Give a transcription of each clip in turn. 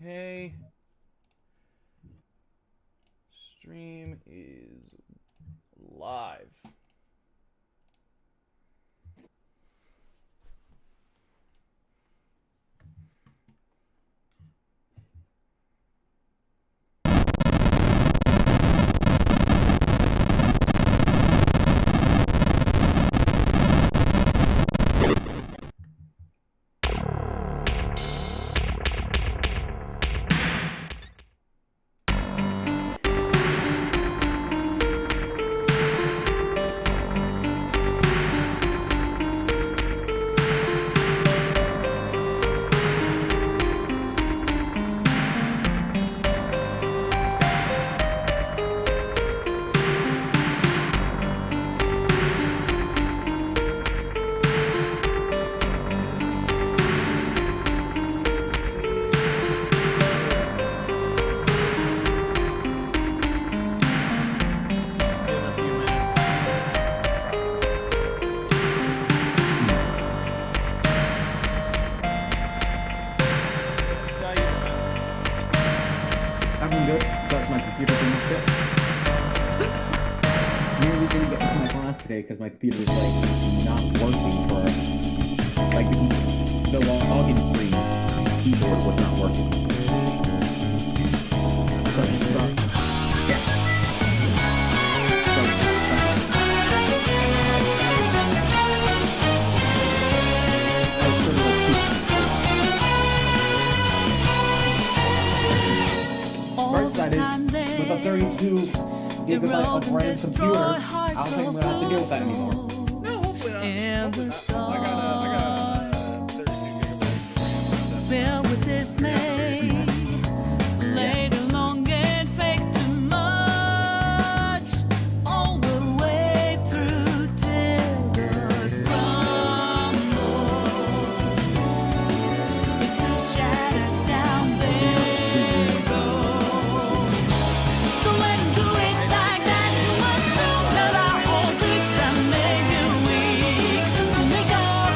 Okay. Stream is live. Because my computer is like not working for like the login screen keyboard was not working. So, yeah. First side is with a 32 gigabyte of RAM computer, I don't think I'm gonna have to deal with that anymore. No, hopefully not. Hopefully not. I got 32 gigabytes. Filled with dismay, laid along and fake too much, all the way through tears crumble. With the shattered down they go. So let 'em do it like that. You must know that I all this that made you weak. So make up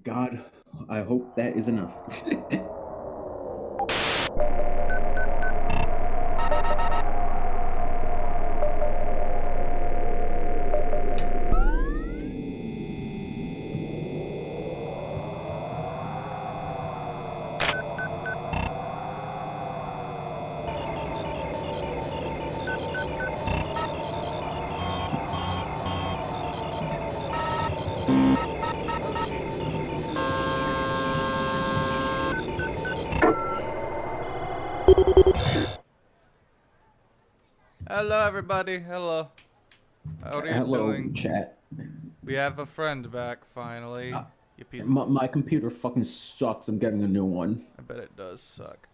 God, I hope that is enough. Hello, everybody. Hello. How are you Hello, doing? chat. We have a friend back finally. You piece of... My computer fucking sucks. I'm getting a new one. I bet it does suck.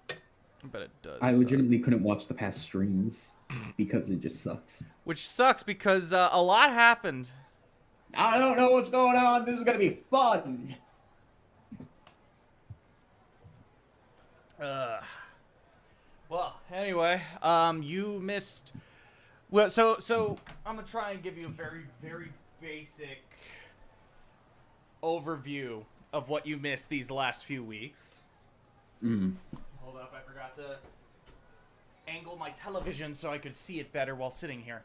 I bet it does. I suck. legitimately couldn't watch the past streams because it just sucks. Which sucks because a lot happened. I don't know what's going on. This is gonna be fun. Well, anyway, you missed. Well, so I'm gonna try and give you a very, very basic overview of what you missed these last few weeks. Hold up, I forgot to angle my television so I could see it better while sitting here.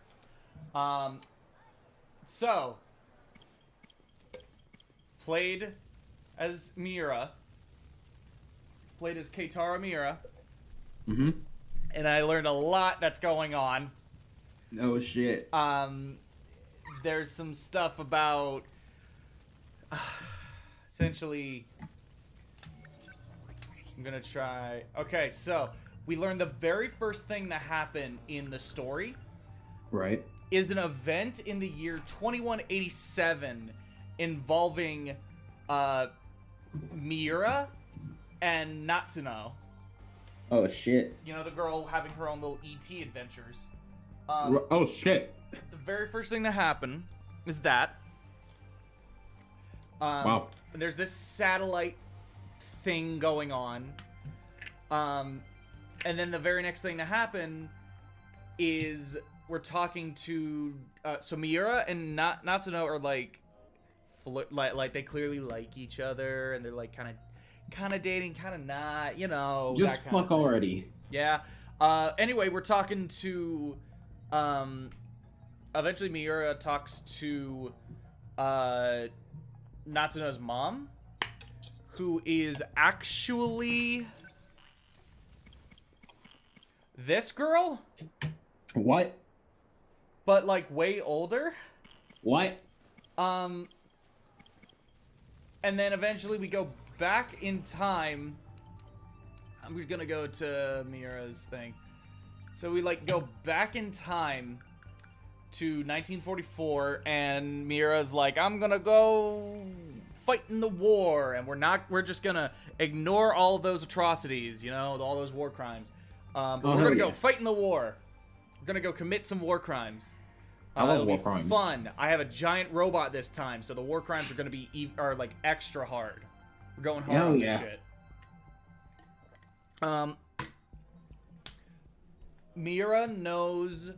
So played as Miura. Played as Keitara Miura. And I learned a lot that's going on. No shit. There's some stuff about essentially I'm gonna try. Okay, so we learned the very first thing to happen in the story Right. is an event in the year 2187 involving Miura and Natsuno. Oh shit. You know, the girl having her own little ET adventures. Oh shit. The very first thing to happen is that. Wow. There's this satellite thing going on. And then the very next thing to happen is we're talking to. So Miura and Natsuno are like they clearly like each other, and they're like kind of dating, kind of not, you know. Just that kind of fuck thing. already. Yeah. Anyway, we're talking to. Eventually, Miura talks to Natsuno's mom, who is actually this girl, What? but like way older. What? And then eventually we go back in time. I'm just gonna go to Miura's thing. So we like go back in time to 1944, and Miura's like, I'm gonna go fight in the war, and we're just gonna ignore all of those atrocities, you know, all those war crimes. But we're gonna go fight in the war. We're gonna go commit some war crimes. I love It'll war be crimes. fun. I have a giant robot this time, so the war crimes are gonna be like extra hard. We're going hard on this shit. Miura knows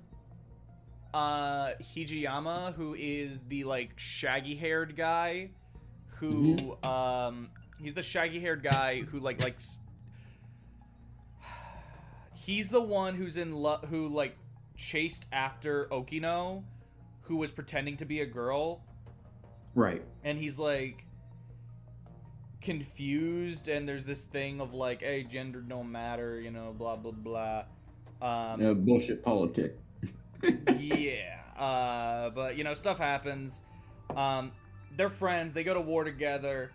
Hijiyama, who is the like shaggy-haired guy who he's the shaggy-haired guy who likes he's the one who's in love, who like chased after Okino, who was pretending to be a girl. Right. And he's like confused, and there's this thing of like, hey, gender don't matter, you know, blah blah blah. Bullshit politic. Yeah, but you know, stuff happens. They're friends. They go to war together.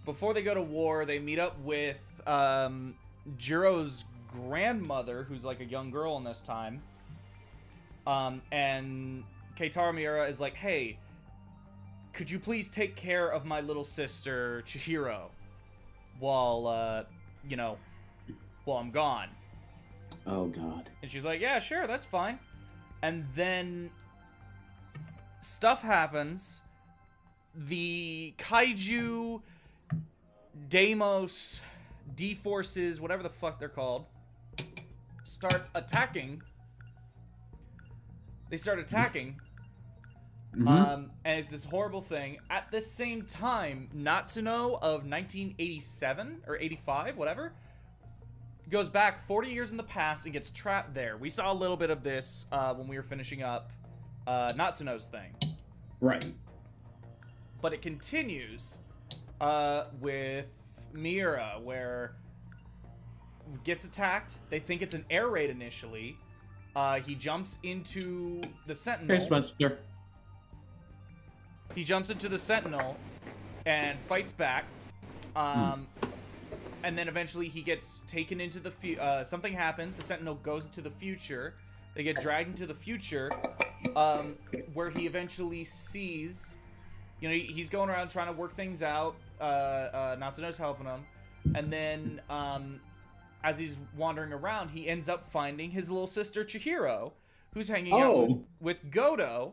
Before they go to war, they meet up with Jiro's grandmother, who's like a young girl in this time. And Keitaro Miura is like, hey, could you please take care of my little sister Chihiro while you know, while I'm gone? Oh god. And she's like, yeah, sure, that's fine. And then stuff happens. The kaiju Deimos D-forces, whatever the fuck they're called, start attacking. They start attacking. And it's this horrible thing. At the same time, Natsuno of 1987 or 85, whatever, goes back 40 years in the past and gets trapped there. We saw a little bit of this when we were finishing up Natsuno's thing. Right. But it continues with Miura, where gets attacked. They think it's an air raid initially. He jumps into the Sentinel. Hey, Spencer. He jumps into the Sentinel and fights back. And then eventually he gets taken into the something happens. The Sentinel goes into the future. They get dragged into the future, where he eventually sees, you know, he's going around trying to work things out. Natsuno's helping him, and then as he's wandering around, he ends up finding his little sister Chihiro, who's hanging out with Godo,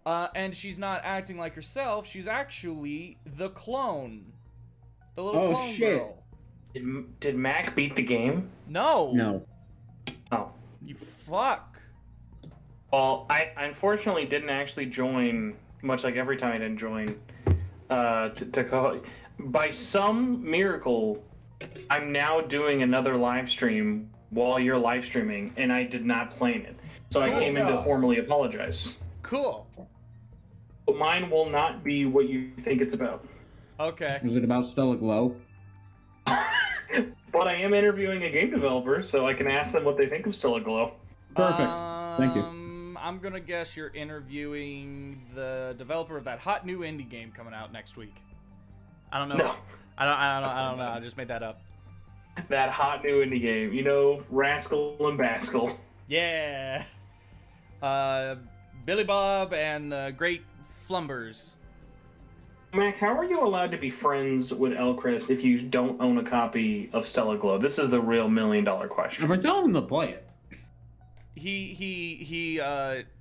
and she's not acting like herself. She's actually the clone, the little clone girl. Did Mac beat the game? No. No. Oh. You fuck. Well, I unfortunately didn't actually join, much like every time I didn't join, to call. By some miracle, I'm now doing another live stream while you're live streaming, and I did not plan it. So I came in to formally apologize. Cool. But mine will not be what you think it's about. Okay. Is it about Stella Glow? But I am interviewing a game developer, so I can ask them what they think of Stella Glow. Perfect. Thank you. I'm gonna guess you're interviewing the developer of that hot new indie game coming out next week. I don't know. No. I don't know. I just made that up. That hot new indie game. You know, Rascal and Bascal. Yeah. Billy Bob and the Great Flumbers. Mac, how are you allowed to be friends with Elchris if you don't own a copy of Stella Glow? This is the real $1 million question. I'm telling him to play it.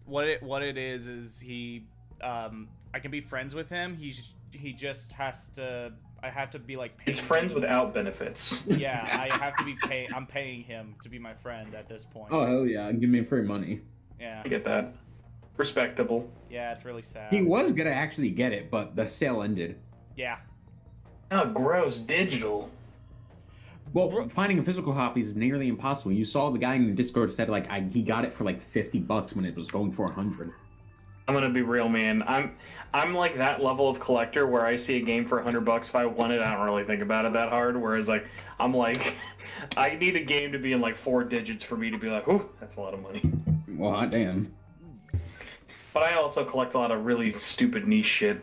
What it is he, I can be friends with him. He just has to, I have to be like paying It's friends without benefits. Yeah, I have to be I'm paying him to be my friend at this point. Oh, hell yeah. Give me free money. Yeah. I get that. Respectable. Yeah, it's really sad. He was going to actually get it, but the sale ended. Yeah. Oh, gross. Digital. Well, finding a physical copy is nearly impossible. You saw the guy in the Discord said, like, he got it for, like, $50 when it was going for 100. I'm gonna be real, man. I'm like that level of collector where I see a game for $100. If I want it, I don't really think about it that hard. Whereas, like, I'm like, I need a game to be in, like, 4 digits for me to be like, ooh, that's a lot of money. Well, hot damn. But I also collect a lot of really stupid niche shit.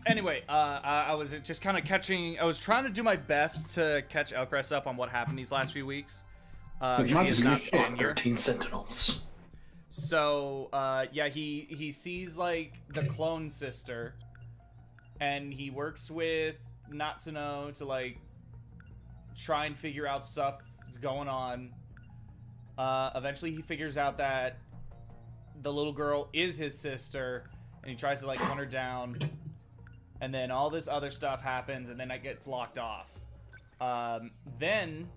Anyway, I was just kind of I was trying to do my best to catch Elcrest up on what happened these last few weeks. Because he has not been here. 13 Sentinels. So, yeah, he sees, like, the clone sister, and he works with Natsuno to, like, try and figure out stuff that's going on. Eventually he figures out that the little girl is his sister, and he tries to, like, hunt her down. And then all this other stuff happens, and then it gets locked off. Then,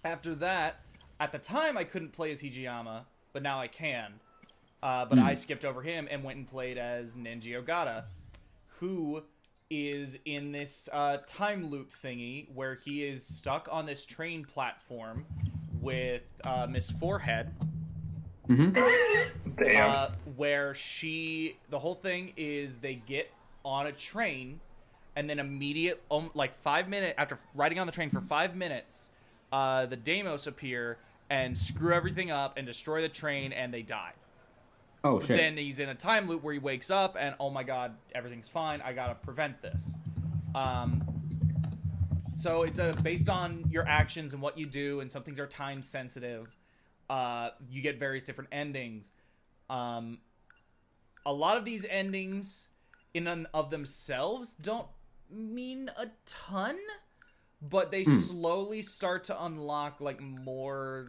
after that, at the time I couldn't play as Hijiyama, but now I can. But I skipped over him and went and played as Nenji Ogata, who is in this time loop thingy where he is stuck on this train platform with Miss Forehead. Damn. Where the whole thing is they get on a train, and then like 5 minutes after riding on the train for 5 minutes, the Deimos appear and screw everything up and destroy the train, and they die. Oh, But shit. then he's in a time loop where he wakes up and, oh my god, everything's fine. I gotta prevent this. So it's based on your actions and what you do, and some things are time sensitive. You get various different endings. A lot of these endings in and of themselves don't mean a ton, but they slowly start to unlock, like, more.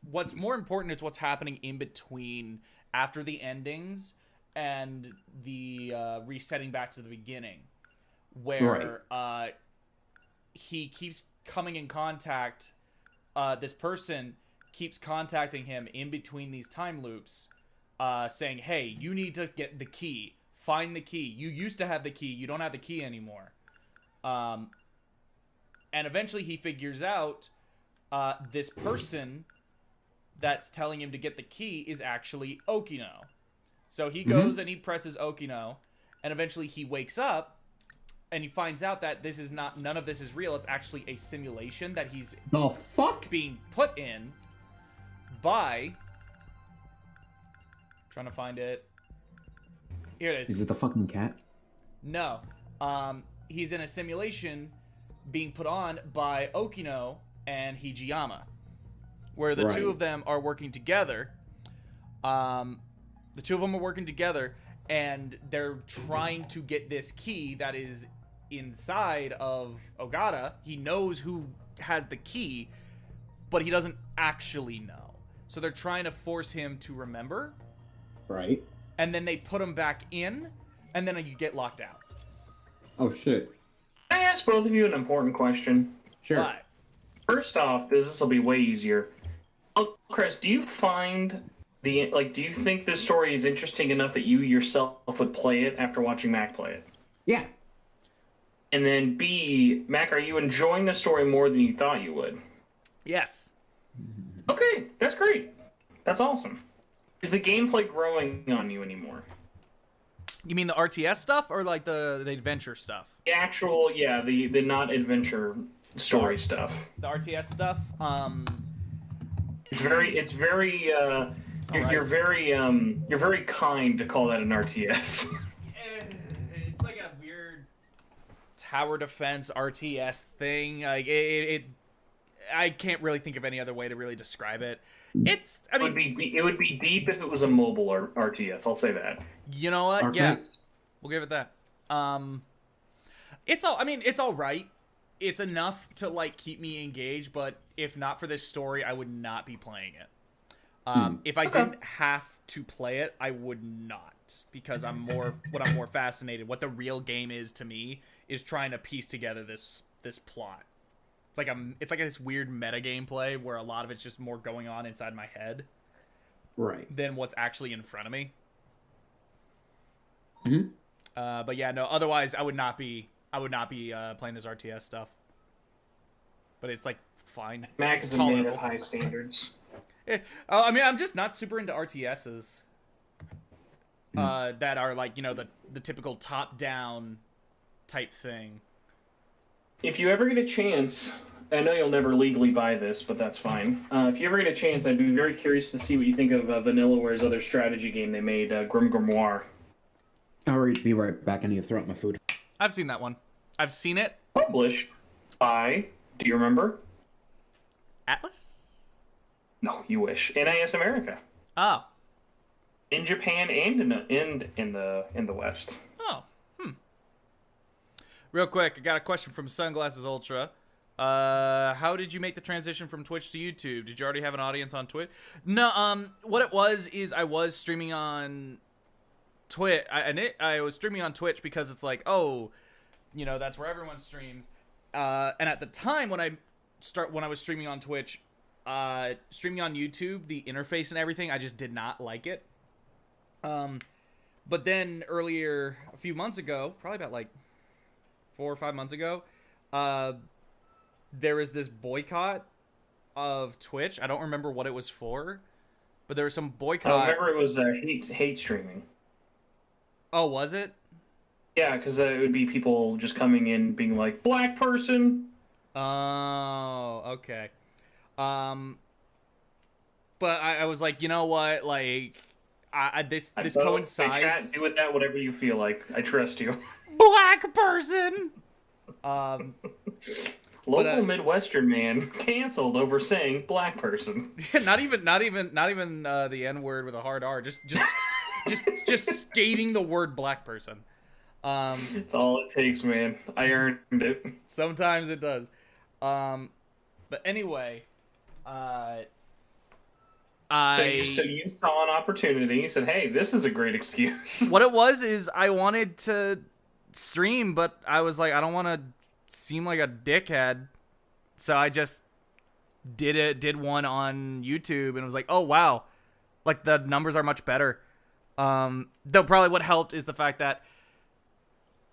What's more important is what's happening in between after the endings and the resetting back to the beginning, where he keeps coming in contact this person, keeps contacting him in between these time loops, saying, hey, you need to get the key. Find the key. You used to have the key. You don't have the key anymore. And eventually he figures out this person that's telling him to get the key is actually Okino. So he goes and he presses Okino, and eventually he wakes up, and he finds out that this is none of this is real. It's actually a simulation that he's The fuck? being put in by... Trying to find it. Here it is. Is it the fucking cat? No. He's in a simulation being put on by Okino and Hijiyama, where the two of them are working together. The two of them are working together, and they're trying to get this key that is inside of Ogata. He knows who has the key, but he doesn't actually know. So they're trying to force him to remember. Right. And then they put him back in, and then you get locked out. Oh, shit. Can I ask both of you an important question? Sure. But First off, this will be way easier. Oh, Chris, do you find do you think this story is interesting enough that you yourself would play it after watching Mac play it? Yeah. And then B, Mac, are you enjoying the story more than you thought you would? yes. Okay, that's great. That's awesome. Is the gameplay growing on you anymore? You mean the RTS stuff or like the adventure stuff? The actual, yeah, the not adventure story stuff. The RTS stuff. It's very you're very kind to call that an RTS. It's like a weird tower defense RTS thing. Like I can't really think of any other way to really describe it. It would be deep if it was a mobile RTS. I'll say that. You know what? Okay. Yeah, we'll give it that. It's all right. It's enough to like keep me engaged, but if not for this story, I would not be playing it. If I didn't have to play it, I would not, because I'm more fascinated. What the real game is to me is trying to piece together this plot. It's like this weird meta gameplay where a lot of it's just more going on inside my head, Right. than what's actually in front of me. Mm-hmm. But yeah, no. Otherwise, I would not be playing this RTS stuff. But it's like fine. Mac It's is a man tolerable. of high standards. I mean, I'm just not super into RTSs. That are like, the typical top-down type thing. If you ever get a chance, I know you'll never legally buy this, but that's fine. If you ever get a chance, I'd be very curious to see what you think of Vanillaware's other strategy game they made, Grim Grimoire. I'll be right back. I need to throw out my food. I've seen that one. I've seen it. Published by, do you remember? Atlas? No, you wish. NIS America. Oh. In Japan and in the West. Oh. Real quick, I got a question from Sunglasses Ultra. How did you make the transition from Twitch to YouTube? Did you already have an audience on Twitch? No, what it was is I was streaming on Twitch. I was streaming on Twitch because it's like, oh, that's where everyone streams. And at the time when I was streaming on Twitch, streaming on YouTube, the interface and everything, I just did not like it. But then earlier, a few months ago, probably about like 4 or 5 months ago, there was this boycott of Twitch. I don't remember what it was for, but there was some boycott. I remember it was hate streaming. Oh, was it? Yeah, because it would be people just coming in being like, black person. Oh, okay. But I was like, you know what? Like, this coincides. Hey, chat, do with that whatever you feel like. I trust you. Black person. Local Midwestern man canceled over saying black person. not even the N word with a hard R. Just stating the word black person. It's all it takes, man. I earned it. Sometimes it does. But anyway, So you saw an opportunity. You said, "Hey, this is a great excuse." What it was is I wanted to stream, but I was like, I don't want to seem like a dickhead, so I just did one on YouTube, and it was like, oh wow, like the numbers are much better. Though probably what helped is the fact that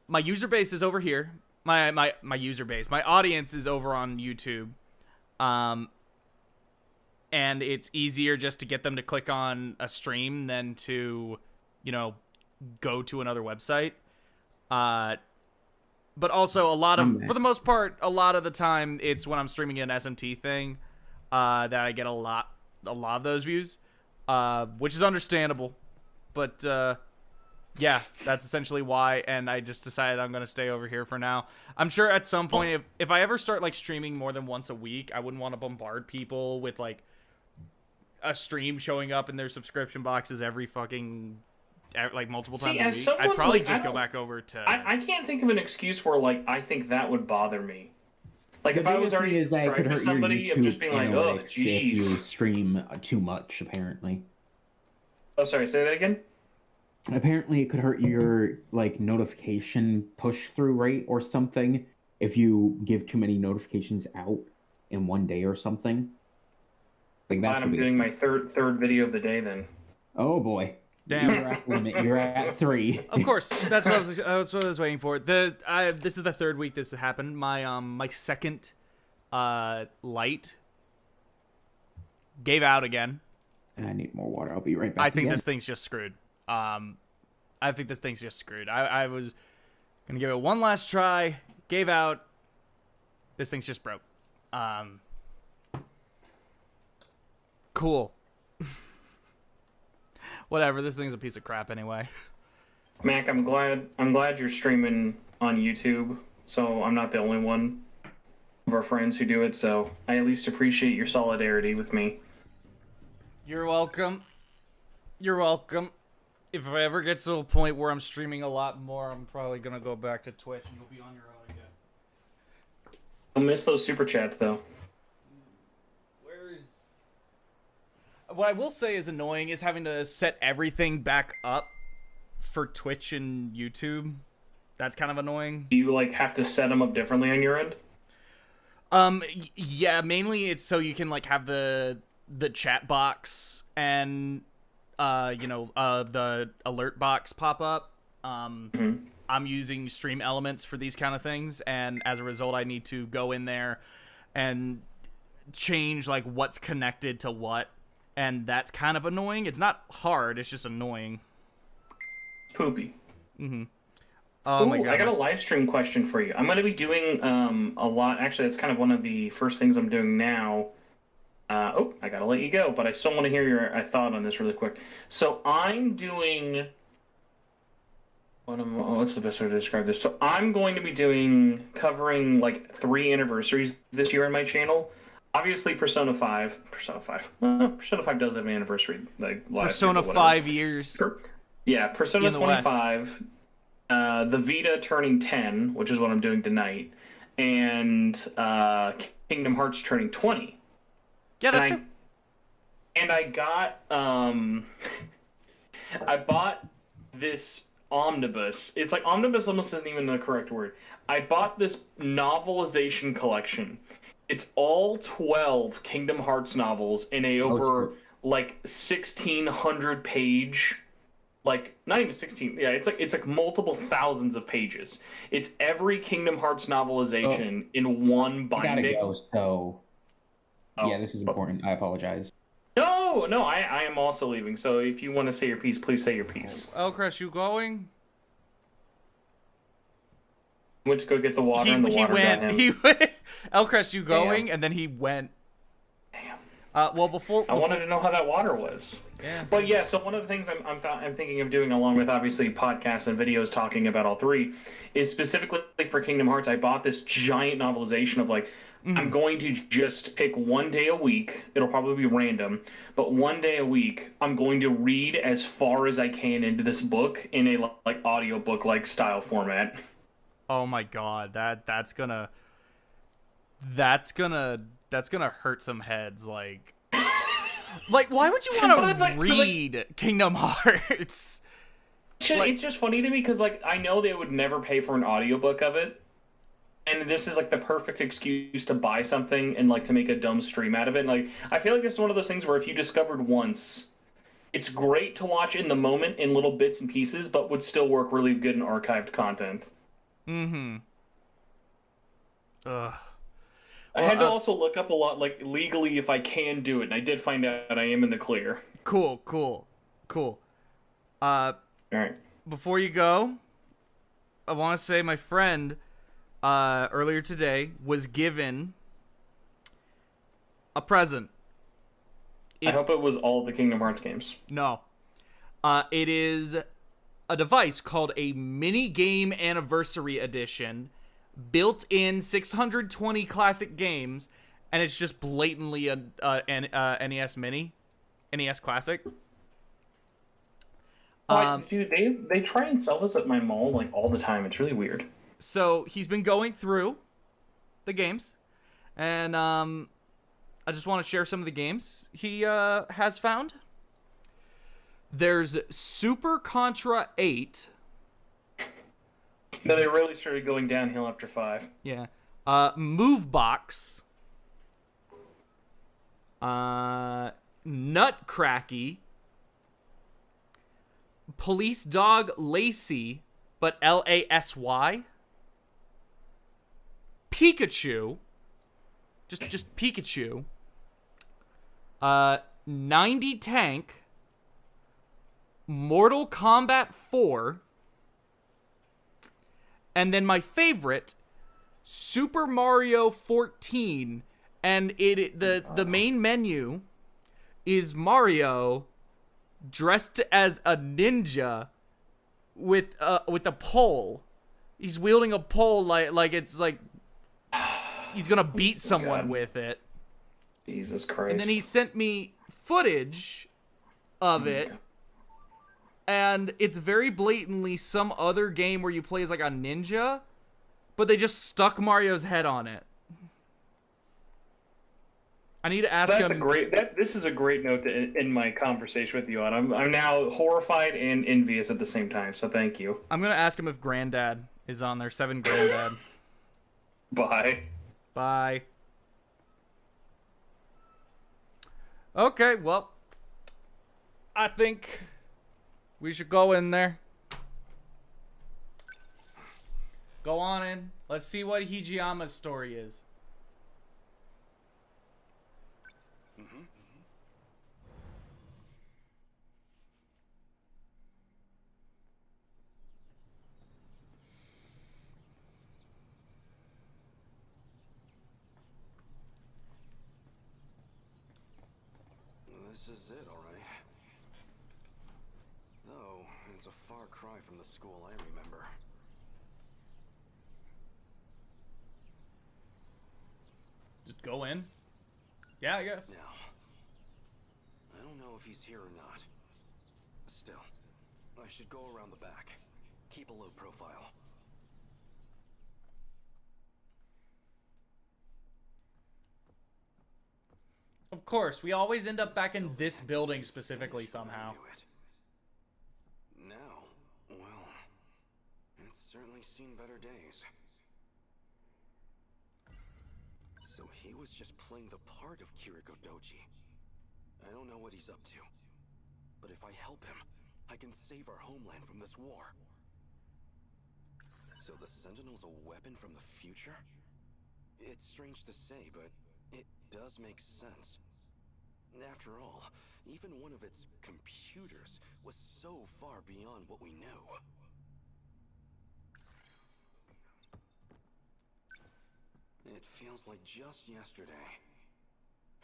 my user base is over here. My user base, my audience is over on YouTube. And it's easier just to get them to click on a stream than to, go to another website. But also for the most part, a lot of the time it's when I'm streaming an SMT thing, that I get a lot of those views, which is understandable. But, yeah, that's essentially why, and I just decided I'm going to stay over here for now. I'm sure at some point, if I ever start, like, streaming more than once a week, I wouldn't want to bombard people with, like, a stream showing up in their subscription boxes multiple times a week. I'd probably just go back over to... I can't think of an excuse where, like, I think that would bother me. Like, if I was already subscribed to somebody, of just being like, oh, jeez. If you stream too much, apparently. Oh, sorry, say that again? Apparently, it could hurt your notification push-through rate or something if you give too many notifications out in one day or something. Like that's I'm doing my third video of the day then. Oh boy! Damn, you're at limit. You're at 3. Of course, that's what I was waiting for. This is the third week this has happened. My second light gave out again. I need more water. I'll be right back. I think this thing's just screwed. I was gonna give it one last try. Gave out. This thing's just broke. Cool. Whatever. This thing's a piece of crap anyway. Mac, I'm glad you're streaming on YouTube, so I'm not the only one of our friends who do it. So I at least appreciate your solidarity with me. You're welcome. You're welcome. If I ever get to a point where I'm streaming a lot more, I'm probably gonna go back to Twitch and you'll be on your own again. I'll miss those super chats though. What I will say is annoying is having to set everything back up for Twitch and YouTube. That's kind of annoying. Do you have to set them up differently on your end? Yeah, mainly it's so you can have the chat box and the alert box pop up. I'm using Stream Elements for these kind of things, and as a result I need to go in there and change what's connected to what, and that's kind of annoying. It's not hard, it's just annoying. Poopy. Oh my god. I got a live stream question for you. I'm going to be doing a lot. Actually, that's kind of one of the first things I'm doing now. I got to let you go, but I still want to hear your thought on this really quick. So I'm doing... what's the best way to describe this? So I'm going to be covering 3 anniversaries this year on my channel. Obviously, Persona 5. Persona 5 does have an anniversary. Persona 5 years. Yeah, Persona 25. The Vita turning 10, which is what I'm doing tonight, and Kingdom Hearts turning 20. Yeah, that's true. And I got I bought this omnibus. It's omnibus almost isn't even the correct word. I bought this novelization collection. It's all 12 Kingdom Hearts novels in a over 1,600 page, not even 16. Yeah, it's multiple thousands of pages. It's every Kingdom Hearts novelization in one binding. I gotta go. So yeah, this is important. I apologize. No, I am also leaving. So if you want to say your piece, please say your piece. Elcrest, you going? Went to go get the water, and the water got him. He went. Elcrest, you going? Damn. And then he went. Damn. Before I wanted to know how that water was. Yeah. But yeah, so one of the things I'm thinking of doing, along with obviously podcasts and videos talking about all 3, is specifically for Kingdom Hearts. I bought this giant novelization of I'm going to just pick one day a week. It'll probably be random, but one day a week, I'm going to read as far as I can into this book in a audiobook style format. Oh my god, that's gonna hurt some heads. Why would you want to read Kingdom Hearts? It's just funny to me because I know they would never pay for an audiobook of it. and this is like the perfect excuse to buy something and like to make a dumb stream out of it. And, like, I feel like this is one of those things where if you discovered once, it's great to watch in the moment in little bits and pieces, but would still work really good in archived content. Mm-hmm. Ugh. I had to also look up a lot, like, legally if I can do it, and I did find out I am in the clear. Cool. All right. Before you go, I want to say my friend earlier today was given a present. I hope it was all the Kingdom Hearts games. No. It is a device called a Mini Game Anniversary Edition, built-in 620 classic games, and it's just blatantly a NES Mini, NES Classic. Dude, they try and sell this at my mall like all the time. It's really weird. So he's been going through the games, and I just want to share some of the games he has found. There's Super Contra 8. No, they really started going downhill after 5. Yeah. Move Box. Nutcracky. Police Dog Lacey, but Lasy. Pikachu. Just Pikachu. 90 Tank. Mortal Kombat 4. And then my favorite, Super Mario 14, and the main menu is Mario dressed as a ninja with a pole. He's wielding a pole like it's like he's gonna beat someone with it. Jesus Christ. And then he sent me footage of it. And it's very blatantly some other game where you play as like a ninja, but they just stuck Mario's head on it. I need to ask him. This is a great note to end my conversation with you on. I'm now horrified and envious at the same time. So thank you. I'm gonna ask him if Granddad is on there. 7 Granddad. Bye. Bye. Okay, well, I think we should go in there. Go on in. Let's see what Hijiyama's story is. This is it, all right. Though, it's a far cry from the school I remember. Just go in? Yeah, I guess. Now, I don't know if he's here or not. Still, I should go around the back. Keep a low profile. Of course, we always end up back in this building specifically somehow. Now, well, it's certainly seen better days. So he was just playing the part of Kiriko Doji. I don't know what he's up to, but if I help him, I can save our homeland from this war. So the Sentinel's a weapon from the future? It's strange to say, but it does make sense. After all, even one of its computers was so far beyond what we knew. It feels like just yesterday.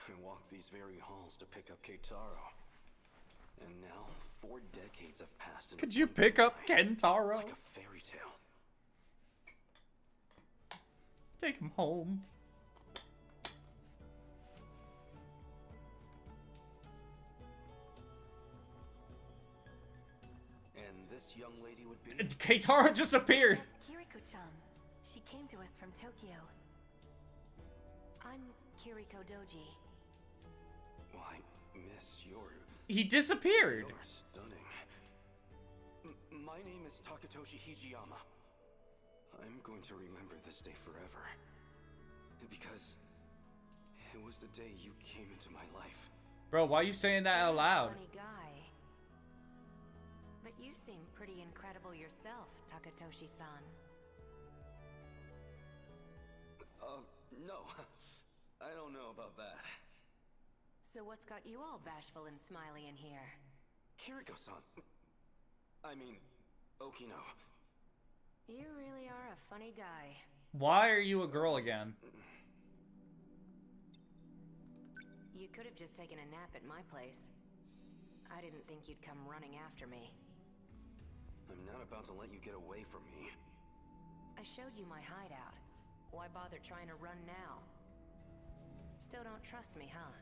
I walked these very halls to pick up Keitaro. And now, 4 decades have passed. Could you pick up Kentaro? Like a fairy tale. Take him home. And this young lady would be... Keitaro just appeared. That's Kiriko-chan. She came to us from Tokyo. I'm Kiriko Doji. Why, miss, He disappeared. You're stunning. My name is Takatoshi Hijiyama. I'm going to remember this day forever. Because it was the day you came into my life. Bro, why are you saying that out You're a loud? Funny guy. But you seem pretty incredible yourself, Takatoshi-san. No. I don't know about that. So what's got you all bashful and smiley in here? Kiriko-san. I mean, Okino. You really are a funny guy. Why are you a girl again? You could have just taken a nap at my place. I didn't think you'd come running after me. I'm not about to let you get away from me. I showed you my hideout. Why bother trying to run now? Still don't trust me, huh?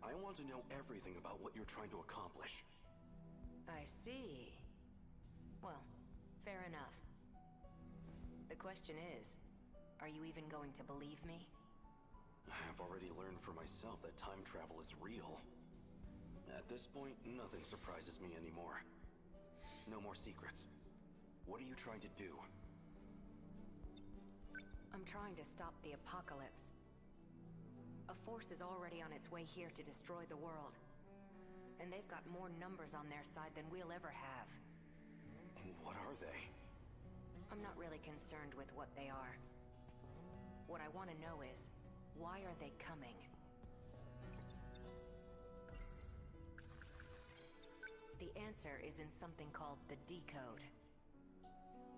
I want to know everything about what you're trying to accomplish. I see. Well, fair enough. The question is, are you even going to believe me? I've already learned for myself that time travel is real. At this point, nothing surprises me anymore. No more secrets. What are you trying to do? I'm trying to stop the apocalypse. A force is already on its way here to destroy the world. And they've got more numbers on their side than we'll ever have. What are they? I'm not really concerned with what they are. What I want to know is, why are they coming? The answer is in something called the decode.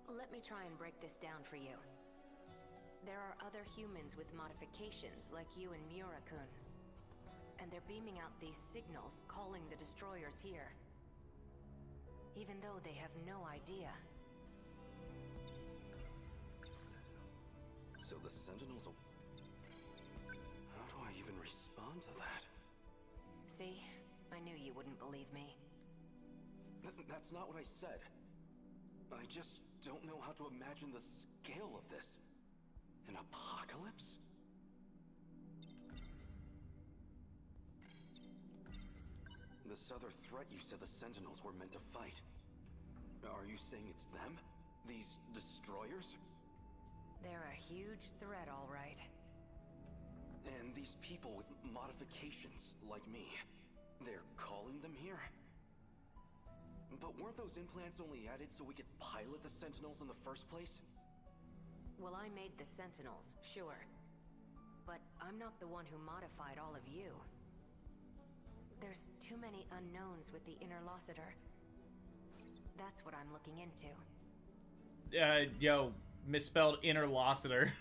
Let me try and break this down for you. There are other humans with modifications like you and Miura-kun. And they're beaming out these signals calling the destroyers here. Even though they have no idea. So the Sentinels will... How do I even respond to that? See? I knew you wouldn't believe me. That's not what I said. I just don't know how to imagine the scale of this. An apocalypse? This other threat you said the Sentinels were meant to fight. Are you saying it's them? These destroyers? They're a huge threat, all right. And these people with modifications, like me, they're calling them here? But weren't those implants only added so we could pilot the Sentinels in the first place? Well, I made the Sentinels, sure. But I'm not the one who modified all of you. There's too many unknowns with the Interlocutor. That's what I'm looking into. Yo, misspelled interlocutor.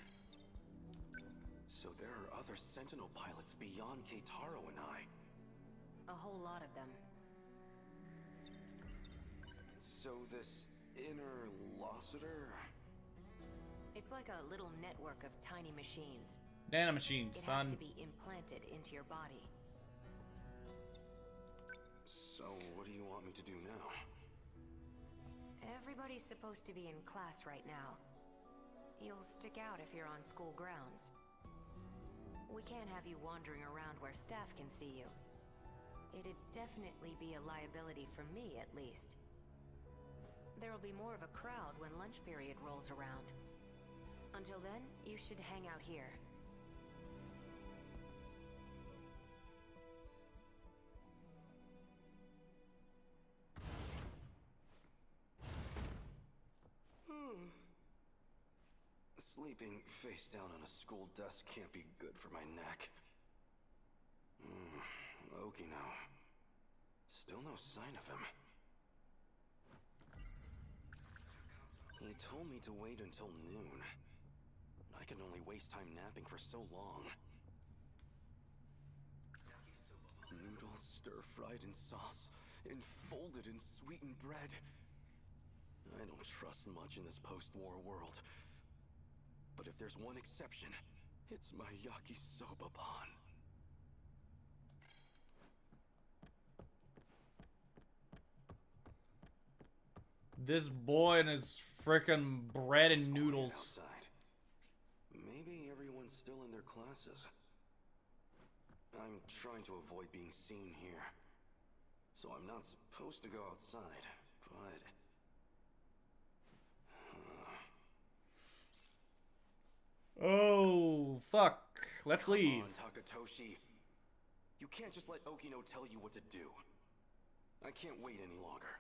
So there are other Sentinel pilots beyond Keitaro and I. A whole lot of them. So this Interlocutor... It's like a little network of tiny machines. Nanomachine, It son. has to be implanted into your body. So what do you want me to do now? Everybody's supposed to be in class right now. You'll stick out if you're on school grounds. We can't have you wandering around where staff can see you. It'd definitely be a liability for me, at least. There'll be more of a crowd when lunch period rolls around. Until then, you should hang out here. Sleeping face down on a school desk can't be good for my neck. Okino. Still no sign of him. He told me to wait until noon. I can only waste time napping for so long. Noodles stir-fried in sauce, enfolded in sweetened bread. I don't trust much in this post-war world. But if there's one exception, it's my yakisoba pan. This boy and his frickin' bread It's and quiet noodles. outside. Maybe everyone's still in their classes. I'm trying to avoid being seen here. So I'm not supposed to go outside, but... Oh, fuck. Let's leave. Come on, Takatoshi. You can't just let Okino tell you what to do. I can't wait any longer.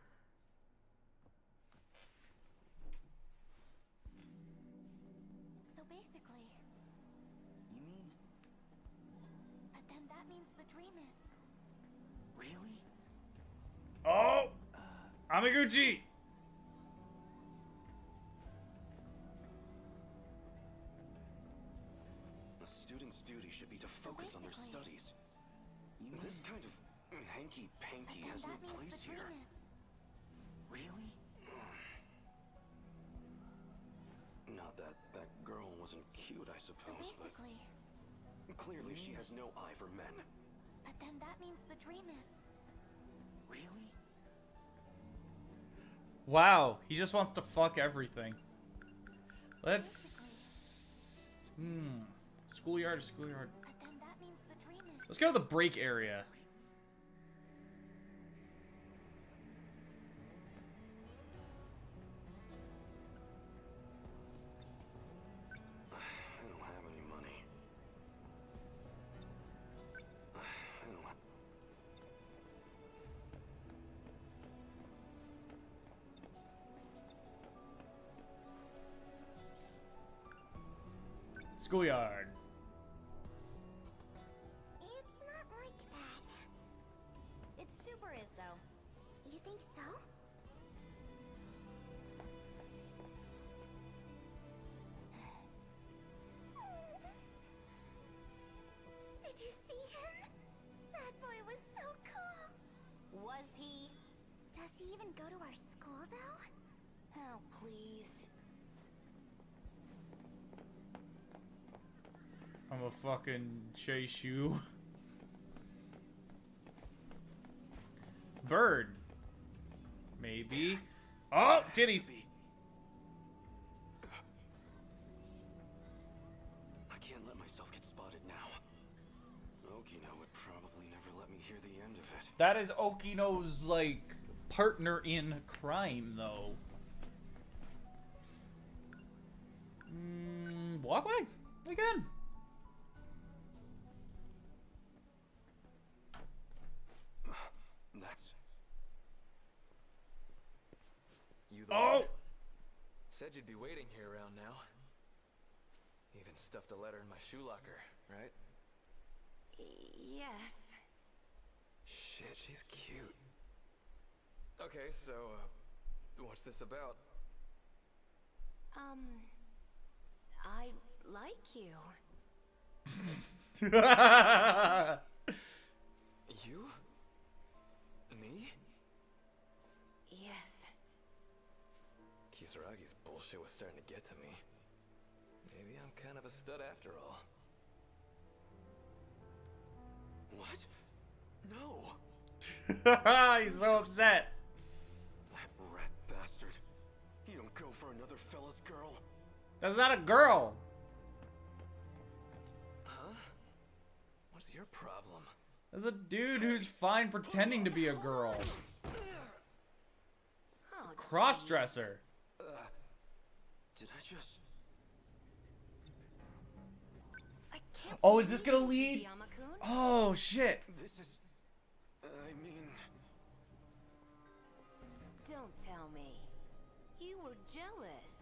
So basically... You mean... But then that means the dream is... Really? Oh! Amiguchi! A student's duty should be to focus on their basically- studies. This kind of hanky-panky has no that means place the dream here. is... Really? Not that that girl wasn't cute, I So suppose, but basically... clearly she has no eye for men. But then that means the dream is... Really? Wow, he just wants to fuck everything. Let's... Schoolyard to schoolyard. But then that means the dream is... Let's go to the break area. I don't have any money. I don't have... Schoolyard. It's not like that. It super is, though. You think so? Did you see him? That boy was so cool. Was he? Does he even go to our school, though? Oh, please. I'm gonna fucking chase you. Bird. Maybe. Oh, titties. I can't let myself get spotted now. Okino would probably never let me hear the end of it. That is Okino's, like, partner in crime, though. Walkway? Again. That's... You the Oh! one? Said you'd be waiting here around now. Even stuffed a letter in my shoe locker, right? Yes. Shit, she's cute. Okay, so, what's this about? I like you. You? Me? Yes. Kisaragi's bullshit was starting to get to me. Maybe I'm kind of a stud after all. What? No! He's so upset. That rat bastard. You don't go for another fella's girl. That's not a girl. Huh? What's your problem? That's a dude who's fine pretending to be a girl. Oh, Cross-dresser. Did I just... I can't Oh, is this believe gonna lead? Fujiyama-kun. Oh, shit. This is... I mean... Don't tell me. You were jealous.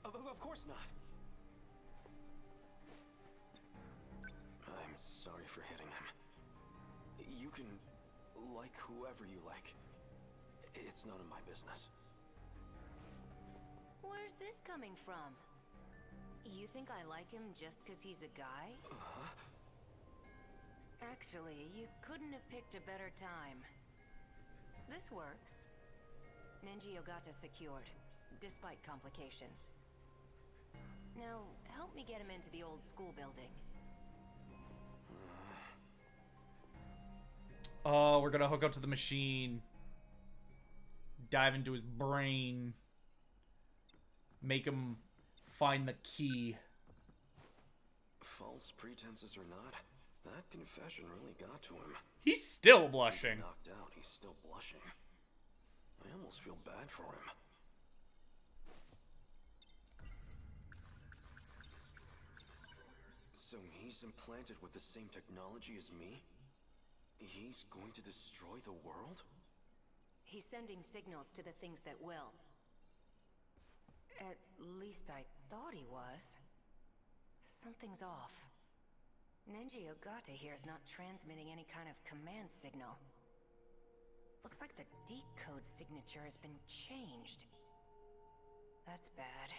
Of course not. I'm sorry for hitting him. You can like whoever you like. It's none of my business. Where's this coming from? You think I like him just because he's a guy? Actually, you couldn't have picked a better time. This works. Nenji Ogata secured, despite complications. Now, help me get him into the old school building. Oh, we're gonna hook up to the machine. Dive into his brain. Make him find the key. False pretenses or not, that confession really got to him. He's still blushing. Knocked out, he's still blushing. I almost feel bad for him. So he's implanted with the same technology as me? He's going to destroy the world? He's sending signals to the things that will. At least I thought he was. Something's off. Nenji Ogata here is not transmitting any kind of command signal. Looks like the decode signature has been changed. That's bad.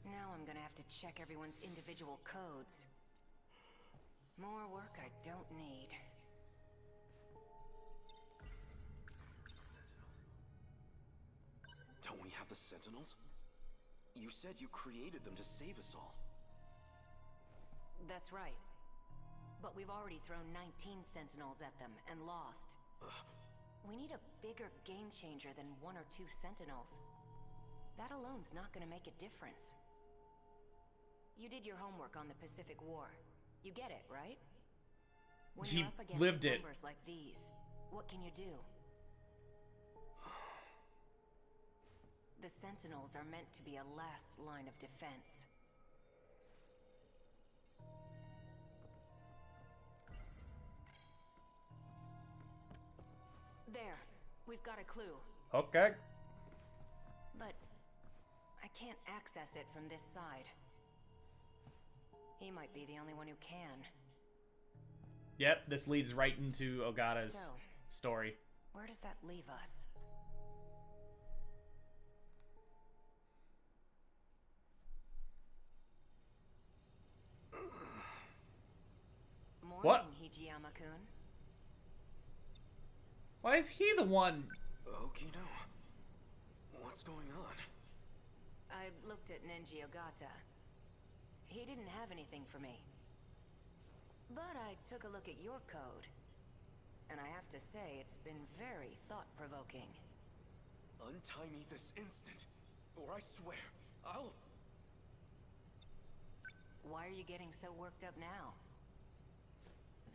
Now I'm gonna have to check everyone's individual codes. More work I don't need. Don't we have the Sentinels? You said you created them to save us all. That's right. But we've already thrown 19 Sentinels at them and lost. We need a bigger game changer than 1 or 2 Sentinels. That alone's not gonna make a difference. You did your homework on the Pacific War. You get it, right? When He you're up against lived it. numbers like these, what can you do? The Sentinels are meant to be a last line of defense. There, we've got a clue. Okay. But I can't access it from this side. He might be the only one who can. Yep, this leads right into Ogata's So, story. where does that leave us? Morning, What? Hijiyama-kun. Why is he the one? Okino, what's going on? I looked at Nenji Ogata. He didn't have anything for me. But I took a look at your code. And I have to say, it's been very thought-provoking. Untie me this instant, or I swear, I'll... Why are you getting so worked up now?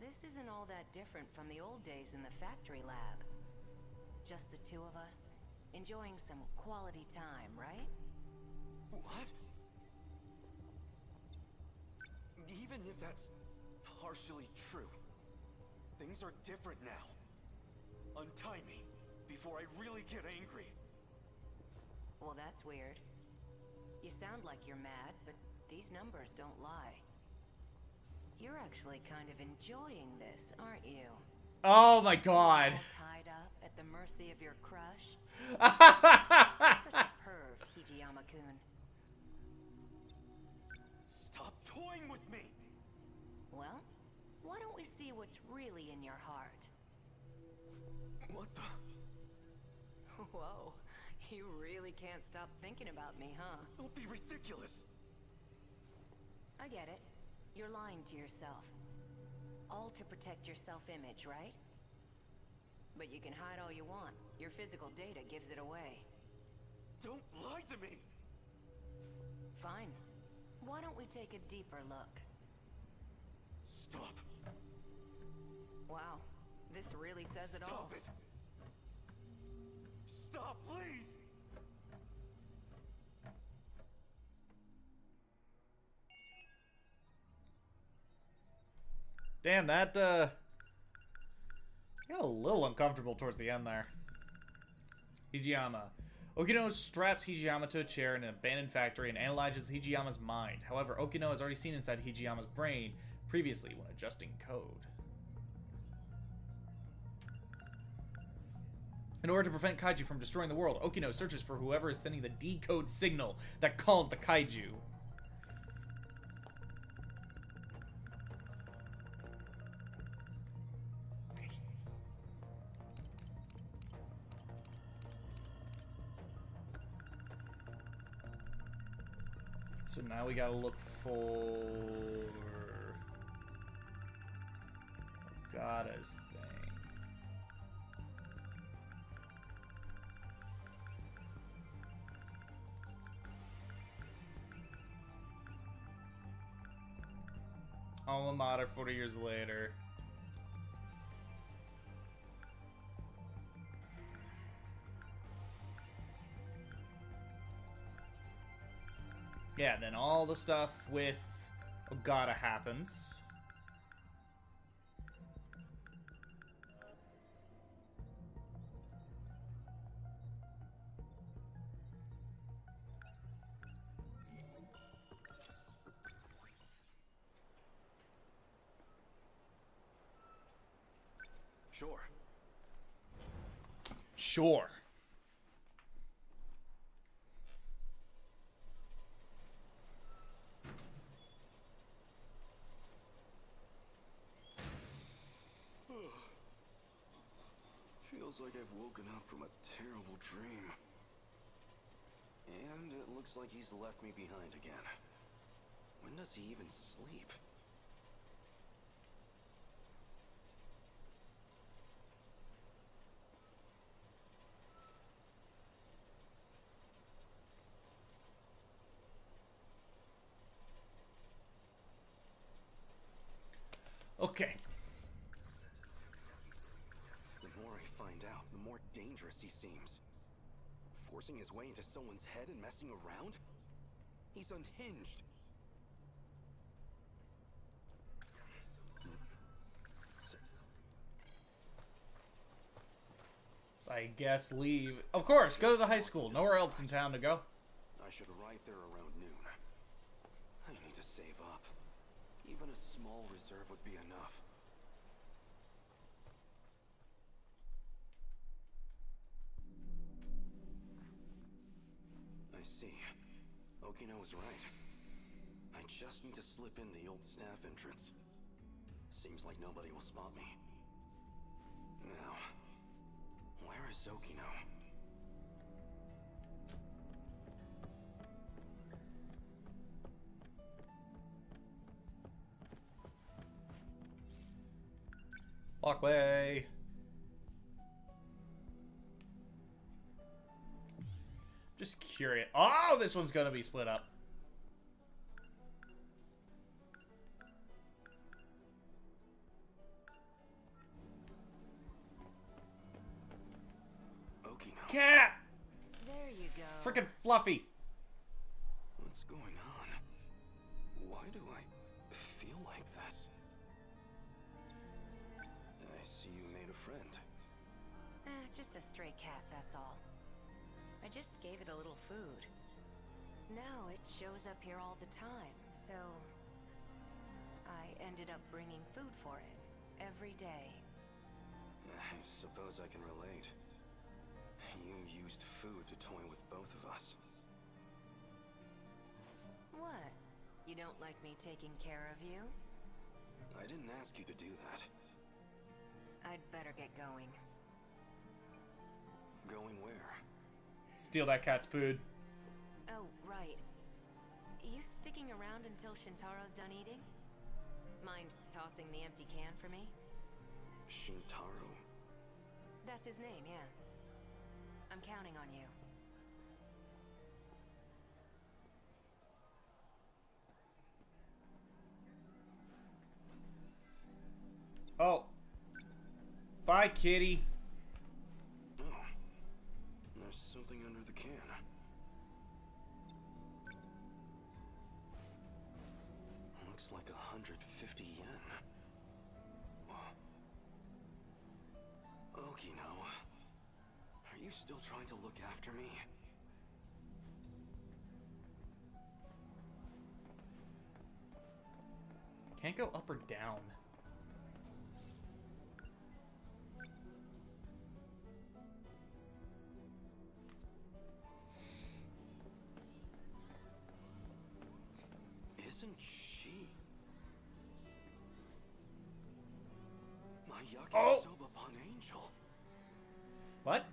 This isn't all that different from the old days in the factory lab. Just the two of us, enjoying some quality time, right? What? Even if that's partially true, things are different now. Untie me before I really get angry. Well, that's weird. You sound like you're mad, but these numbers don't lie. You're actually kind of enjoying this, aren't you? Oh my god. All tied up at the mercy of your crush? You're such a perv, Hijiyama-kun. Stop toying with me! Well, why don't we see what's really in your heart? What the... Whoa, you really can't stop thinking about me, huh? Don't be ridiculous! I get it. You're lying to yourself. All to protect your self-image, right? But you can hide all you want. Your physical data gives it away. Don't lie to me! Fine. Why don't we take a deeper look? Stop. Wow, this really says it all. Stop it! Stop, please! Damn, that, got a little uncomfortable towards the end there. Hijiyama. Okino straps Hijiyama to a chair in an abandoned factory and analyzes Hijiyama's mind. However, Okino has already seen inside Hijiyama's brain previously when adjusting code. In order to prevent kaiju from destroying the world, Okino searches for whoever is sending the decode signal that calls the kaiju. So now we gotta look for Goddess thing. Alma Mater 40 years later. Yeah, then all the stuff with Ogata happens. Sure. Sure. Feels like I've woken up from a terrible dream. And it looks like he's left me behind again. When does he even sleep? Okay. The more I find out, the more dangerous he seems. Forcing his way into someone's head and messing around? He's unhinged. I guess leave. Of course, go to the high school. Nowhere else in town to go. I should arrive there around noon. I need to save up. Even a small reserve would be enough. I see. Okino was right. I just need to slip in the old staff entrance. Seems like nobody will spot me. Now, where is Okino? Walkway. Just curious. Oh, this one's gonna be split up. Okino. Cat! There you go. Frickin' Fluffy. What's going on? Why do I feel like this? I see you made a friend. Just a stray cat, that's all. I just gave it a little food. Now it shows up here all the time, so I ended up bringing food for it every day. I suppose I can relate. You used food to toy with both of us. What? You don't like me taking care of you? I didn't ask you to do that. I'd better get going. Going where? Steal that cat's food. Oh, right. You sticking around until Shintaro's done eating? Mind tossing the empty can for me? Shintaro? That's his name, yeah. I'm counting on you. Oh. Bye, kitty. Oh. There's something under the can. Looks like 150 yen. Okino. Are you still trying to look after me? Can't go up or down. Isn't she? Mayaki Oh! Sobapan Angel. What?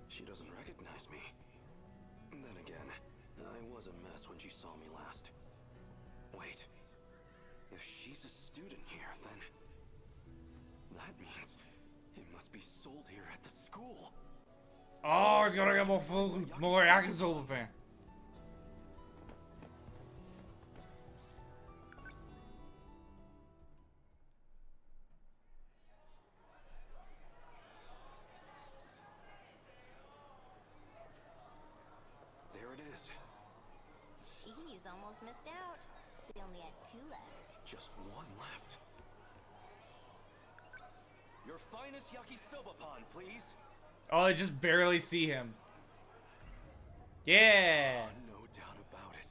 She doesn't recognize me. Then again, I was a mess when she saw me last. Wait. If she's a student here, then... that means it must be sold here at the school. Oh, he's gonna get more food. More yakisoba pan. There it is. Jeez, almost missed out. They only had 2 left. Just one left. Your finest yakisoba pan, please. Oh, I just barely see him. Yeah. No doubt about it.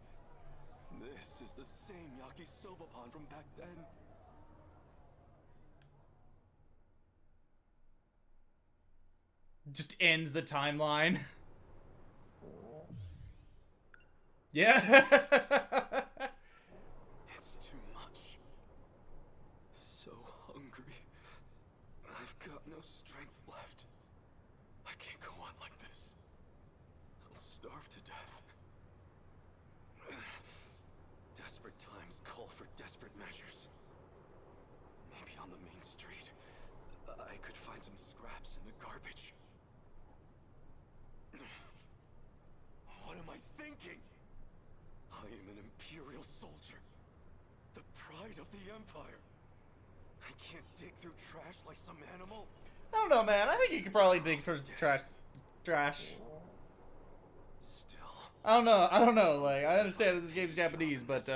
This is the same yakisoba pan from back then. Just ends the timeline. Yeah. It's too much. So hungry. I've got no strength left. I can't go on like this. I'll starve to death. Desperate times call for desperate measures. Maybe on the main street, I could find some scraps in the garbage. What am I thinking? I am an Imperial soldier. The pride of the Empire. I can't dig through trash like some animal. I don't know, man. I think you could probably dig for trash. Still. I don't know. Like, I understand this game's Japanese, but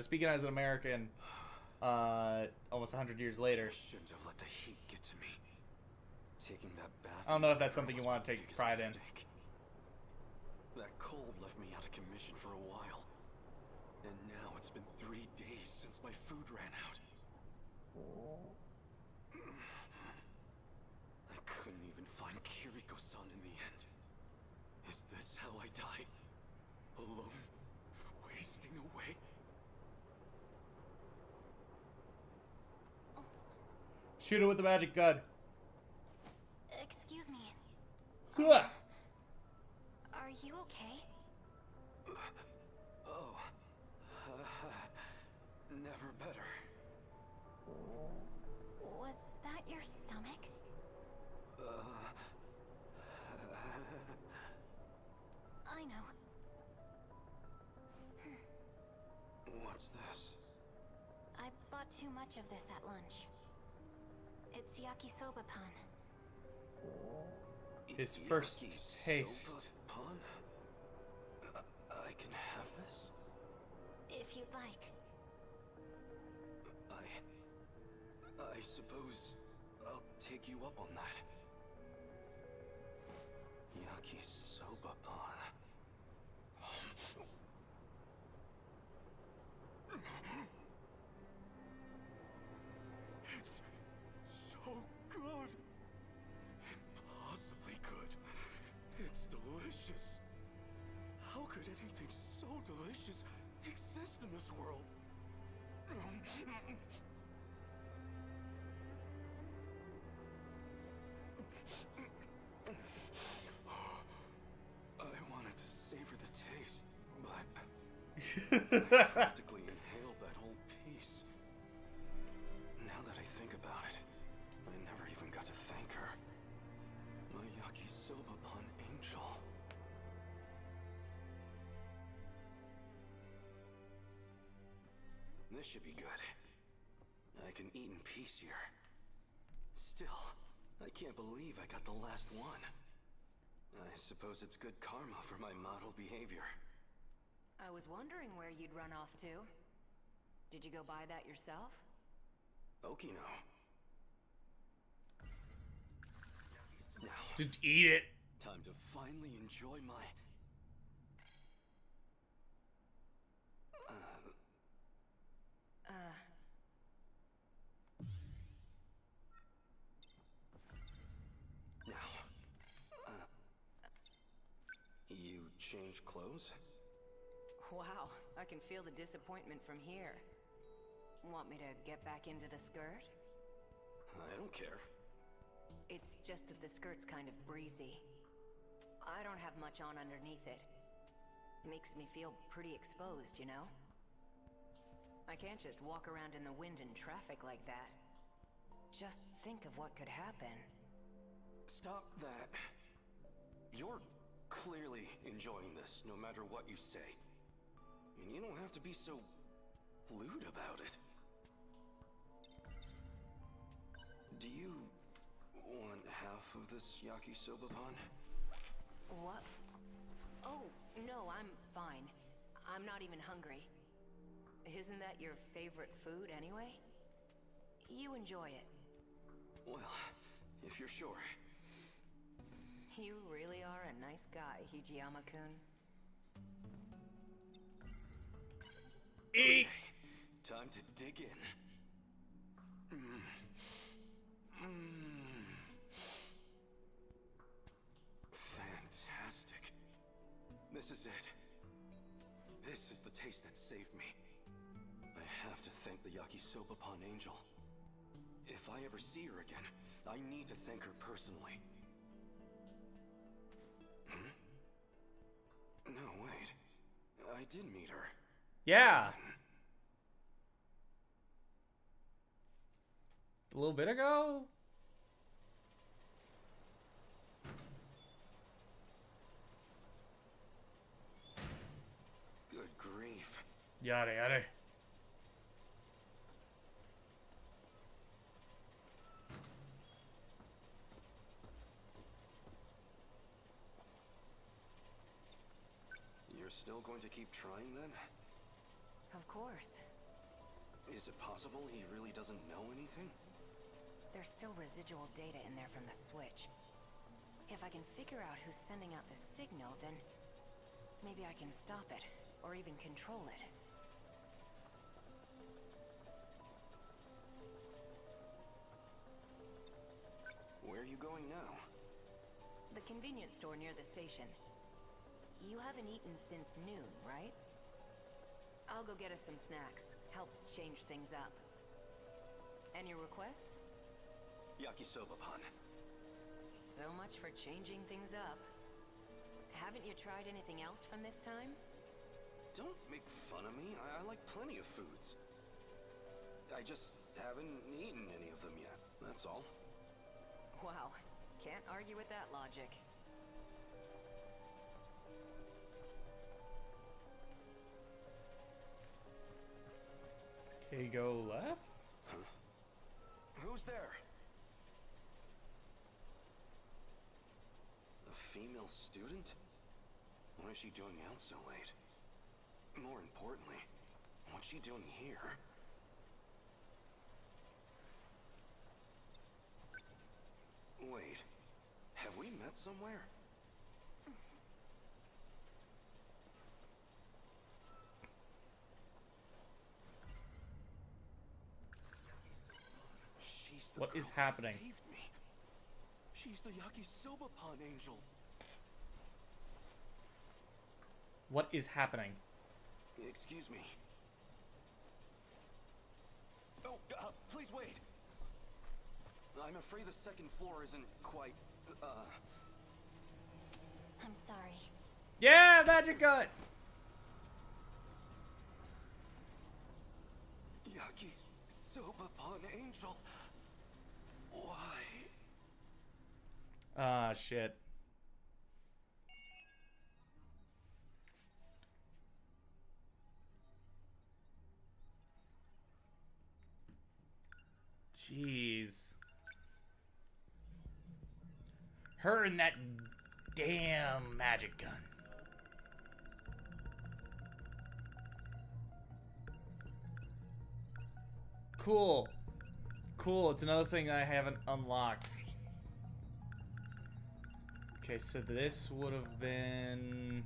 speaking as an American, almost 100 years later, I shouldn't have let the heat get to me. Taking that bath. I don't know if that's in the something you air want to was my take biggest pride in. mistake. That cold left me out of commission for a while. And now it's been 3 days since my food ran out. I couldn't even find Kiriko-san in the end. Is this how I die? Alone? Wasting away? Shoot it with the magic gun. Excuse me. Ugh. Are you okay? Oh. Never better. Was that your stomach? I know. What's this? I bought too much of this at lunch. It's yakisoba pan. His first taste. Pan? I can have this? If you'd like. I suppose I'll take you up on that. Yakisoba pan. It's so good. Impossibly good. It's delicious. How could anything so delicious exist in this world? I wanted to savor the taste, but I practically inhaled that whole piece. Now that I think about it, I never even got to thank her. My yakisoba pan angel. This should be good. I can eat in peace here. Still, I can't believe I got the last one. I suppose it's good karma for my model behavior. I was wondering where you'd run off to. Did you go buy that yourself? Okino. Now, Just eat it. time to finally enjoy my... You changed clothes? Wow, I can feel the disappointment from here. Want me to get back into the skirt? I don't care. It's just that the skirt's kind of breezy. I don't have much on underneath it. Makes me feel pretty exposed, you know? I can't just walk around in the wind and traffic like that. Just think of what could happen. Stop that. You're clearly enjoying this, no matter what you say. And you don't have to be so lewd about it. Do you want half of this yakisoba pan? What? Oh, no, I'm fine. I'm not even hungry. Isn't that your favorite food anyway? You enjoy it. Well, if you're sure. You really are a nice guy, Hijiyama-kun. Eat! Time to dig in. Fantastic. This is it. This is the taste that saved me. I have to thank the Yakisoba-pan angel. If I ever see her again, I need to thank her personally. No, wait. I did meet her. Yeah. A little bit ago? Good grief. Yada yada. You're still going to keep trying then? Of course. Is it possible he really doesn't know anything? There's still residual data in there from the switch. If I can figure out who's sending out the signal, then maybe I can stop it, or even control it. Where are you going now? The convenience store near the station. You haven't eaten since noon, right? I'll go get us some snacks. Help change things up. Any requests? Yakisoba-pan. So much for changing things up. Haven't you tried anything else from this time? Don't make fun of me. I like plenty of foods. I just haven't eaten any of them yet, that's all. Wow, can't argue with that logic. Okay, go left. Huh? Who's there? A female student? What is she doing out so late? More importantly, what's she doing here? Wait, have we met somewhere? She's the What girl is who happening? saved me. She's the Yakisoba-pan angel. What is happening? Excuse me. Oh, please wait. I'm afraid the second floor isn't quite, I'm sorry. Yeah, magic gun. Yakisoba-pan angel. Why? Ah, shit. Jeez. Her and that damn magic gun. Cool. Cool, it's another thing I haven't unlocked. Okay, so this would have been...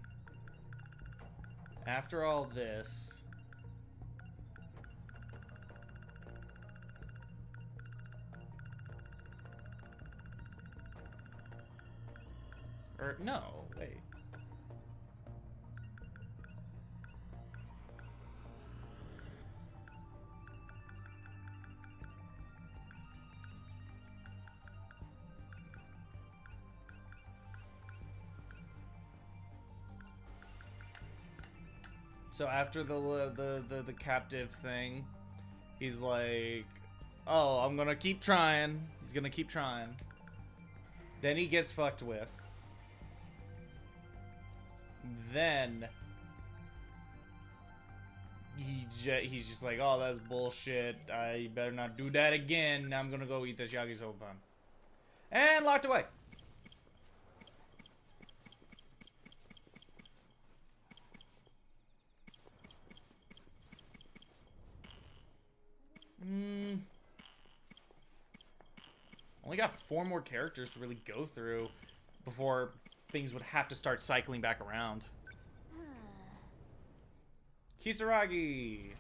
After all this... Or, no, wait. So after the captive thing, he's like, "Oh, I'm gonna keep trying." He's gonna keep trying. Then he gets fucked with. Then he's just like, "Oh, that's bullshit. I better not do that again. Now I'm gonna go eat this yakisoba." And locked away. only got 4 more characters to really go through before things would have to start cycling back around. Kisaragi!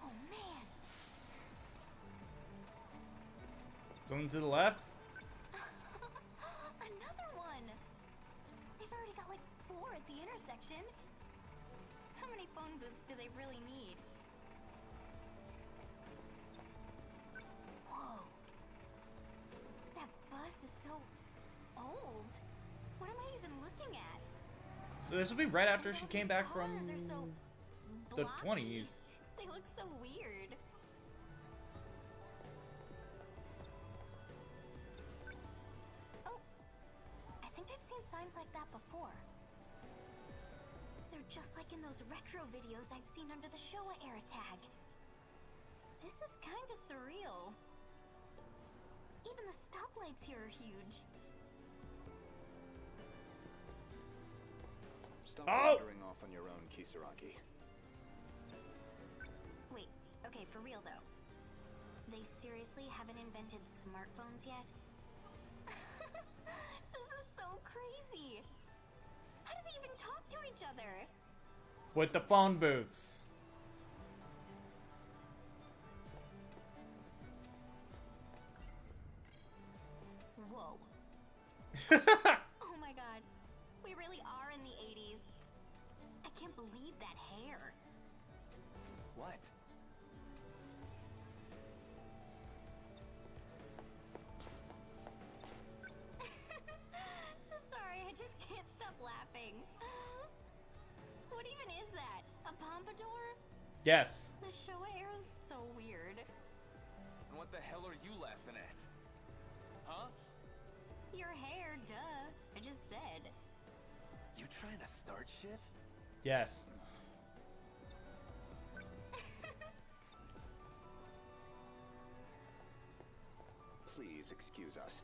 Oh man! Someone to the left? Another one! They've already got like 4 at the intersection. How many phone booths do they really need? Whoa. That bus is so old. What am I even looking at? So this will be right after And she all came these back from cars are so the blocky. 20s. They look so weird. Oh, I think I've seen signs like that before. They're just like in those retro videos I've seen under the Showa era tag. This is kind of surreal. Even the stoplights here are huge. Stop Oh! wandering off on your own, Kisaragi. Wait, okay, for real though. They seriously haven't invented smartphones yet? This is so crazy! How do they even talk to each other? With the phone booths. Whoa. Oh my god. We really are in the 80s. I can't believe that hair. What? Sorry, I just can't stop laughing. What even is that? A pompadour? Yes. The Showa era's so weird. And what the hell are you laughing at? Huh? Your hair, duh. I just said. You trying to start shit? Yes. Please excuse us.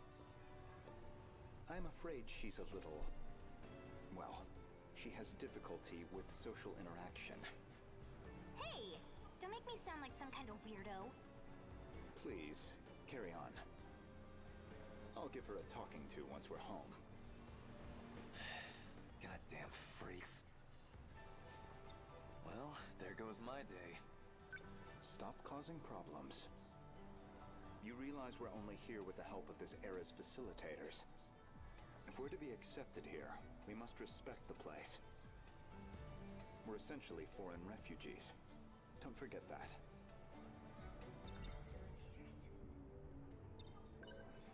I'm afraid she's a little... well, she has difficulty with social interaction. Hey! Don't make me sound like some kind of weirdo. Please, carry on. I'll give her a talking to once we're home. Goddamn freaks. Well, there goes my day. Stop causing problems. You realize we're only here with the help of this era's facilitators. If we're to be accepted here, we must respect the place. We're essentially foreign refugees. Don't forget that.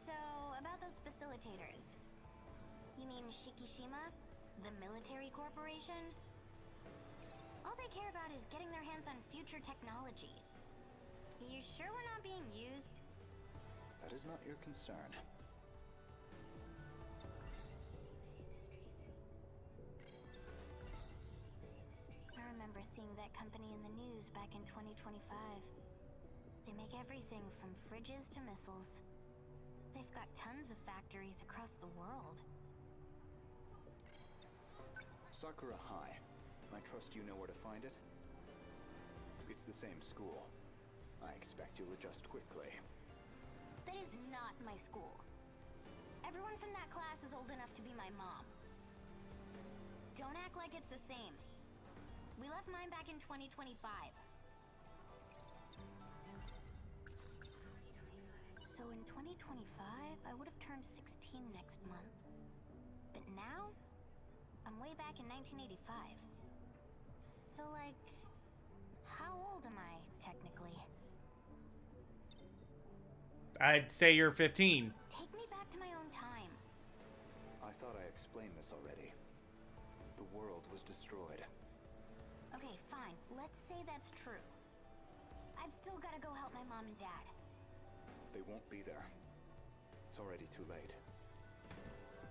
So, about those facilitators. You mean Shikishima? The military corporation? All they care about is getting their hands on future technology. You sure we're not being used? That is not your concern. I remember seeing that company in the news back in 2025. They make everything from fridges to missiles. They've got tons of factories across the world. Sakura High. I trust you know where to find it? It's the same school. I expect you'll adjust quickly. That is not my school. Everyone from that class is old enough to be my mom. Don't act like it's the same. We left mine back in 2025. So in 2025, I would have turned 16 next month. But now, I'm way back in 1985. So like, how old am I, technically? I'd say you're 15. Take me back to my own time. I thought I explained this already. The world was destroyed. Okay, fine. Let's say that's true. I've still gotta go help my mom and dad. They won't be there. It's already too late.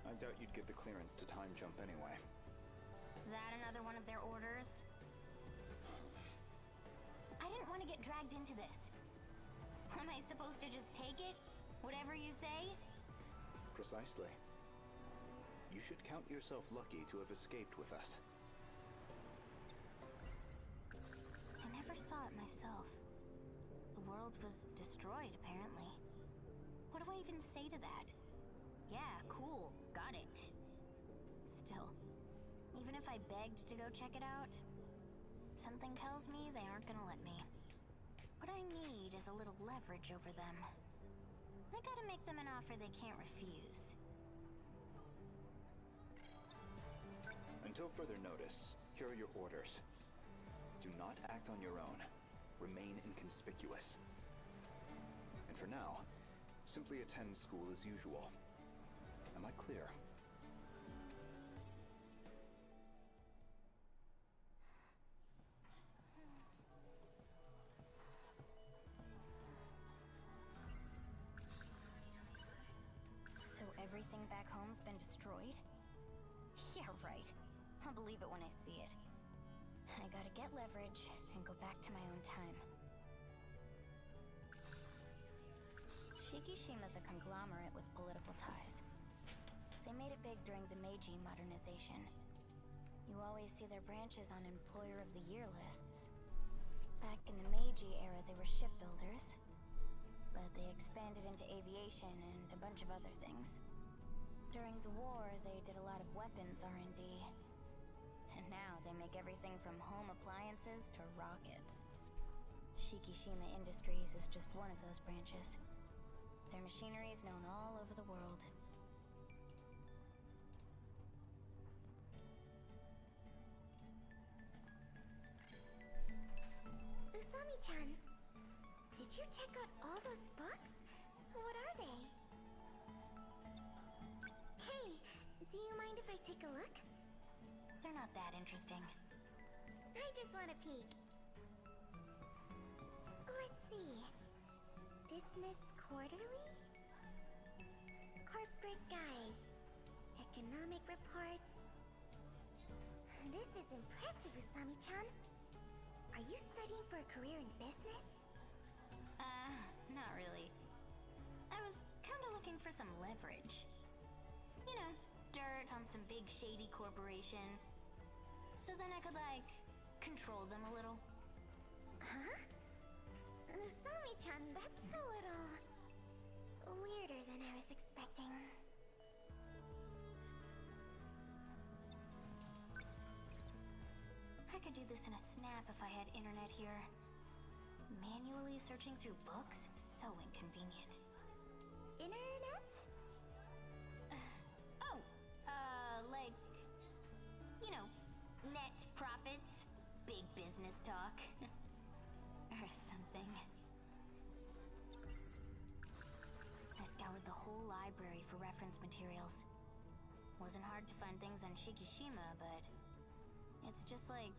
I doubt you'd give the clearance to time jump anyway. That another one of their orders? I didn't want to get dragged into this. Am I supposed to just take it? Whatever you say? Precisely. You should count yourself lucky to have escaped with us. I never saw it myself. The world was destroyed, apparently. What do I even say to that? Yeah, cool, got it. Still, even if I begged to go check it out, something tells me they aren't gonna let me. What I need is a little leverage over them. I gotta make them an offer they can't refuse. Until further notice, here are your orders. Do not act on your own. Remain inconspicuous. And for now, simply attend school as usual. Am I clear? So everything back home's been destroyed? Yeah, right. I'll believe it when I see it. I gotta get leverage and go back to my own time. Shikishima's a conglomerate with political ties. They made it big during the Meiji modernization. You always see their branches on Employer of the Year lists. Back in the Meiji era, they were shipbuilders, but they expanded into aviation and a bunch of other things. During the war, they did a lot of weapons R&D. And now they make everything from home appliances to rockets. Shikishima Industries is just one of those branches. Their machinery is known all over the world. Usami-chan, did you check out all those books? What are they? Hey, do you mind if I take a look? They're not that interesting. I just want a peek. Let's see. Business Quarterly? Corporate Guides. Economic Reports. This is impressive, Usami-chan. Are you studying for a career in business? Not really. I was kinda looking for some leverage. You know, dirt on some big shady corporation. So then I could, like, control them a little. Huh? Usami-chan, that's a little weirder than I was expecting. I could do this in a snap if I had internet here. Manually searching through books? So inconvenient. Internet? Like, you know, net profits, big business talk, or something. I scoured the whole library for reference materials. Wasn't hard to find things on Shikishima, but it's just like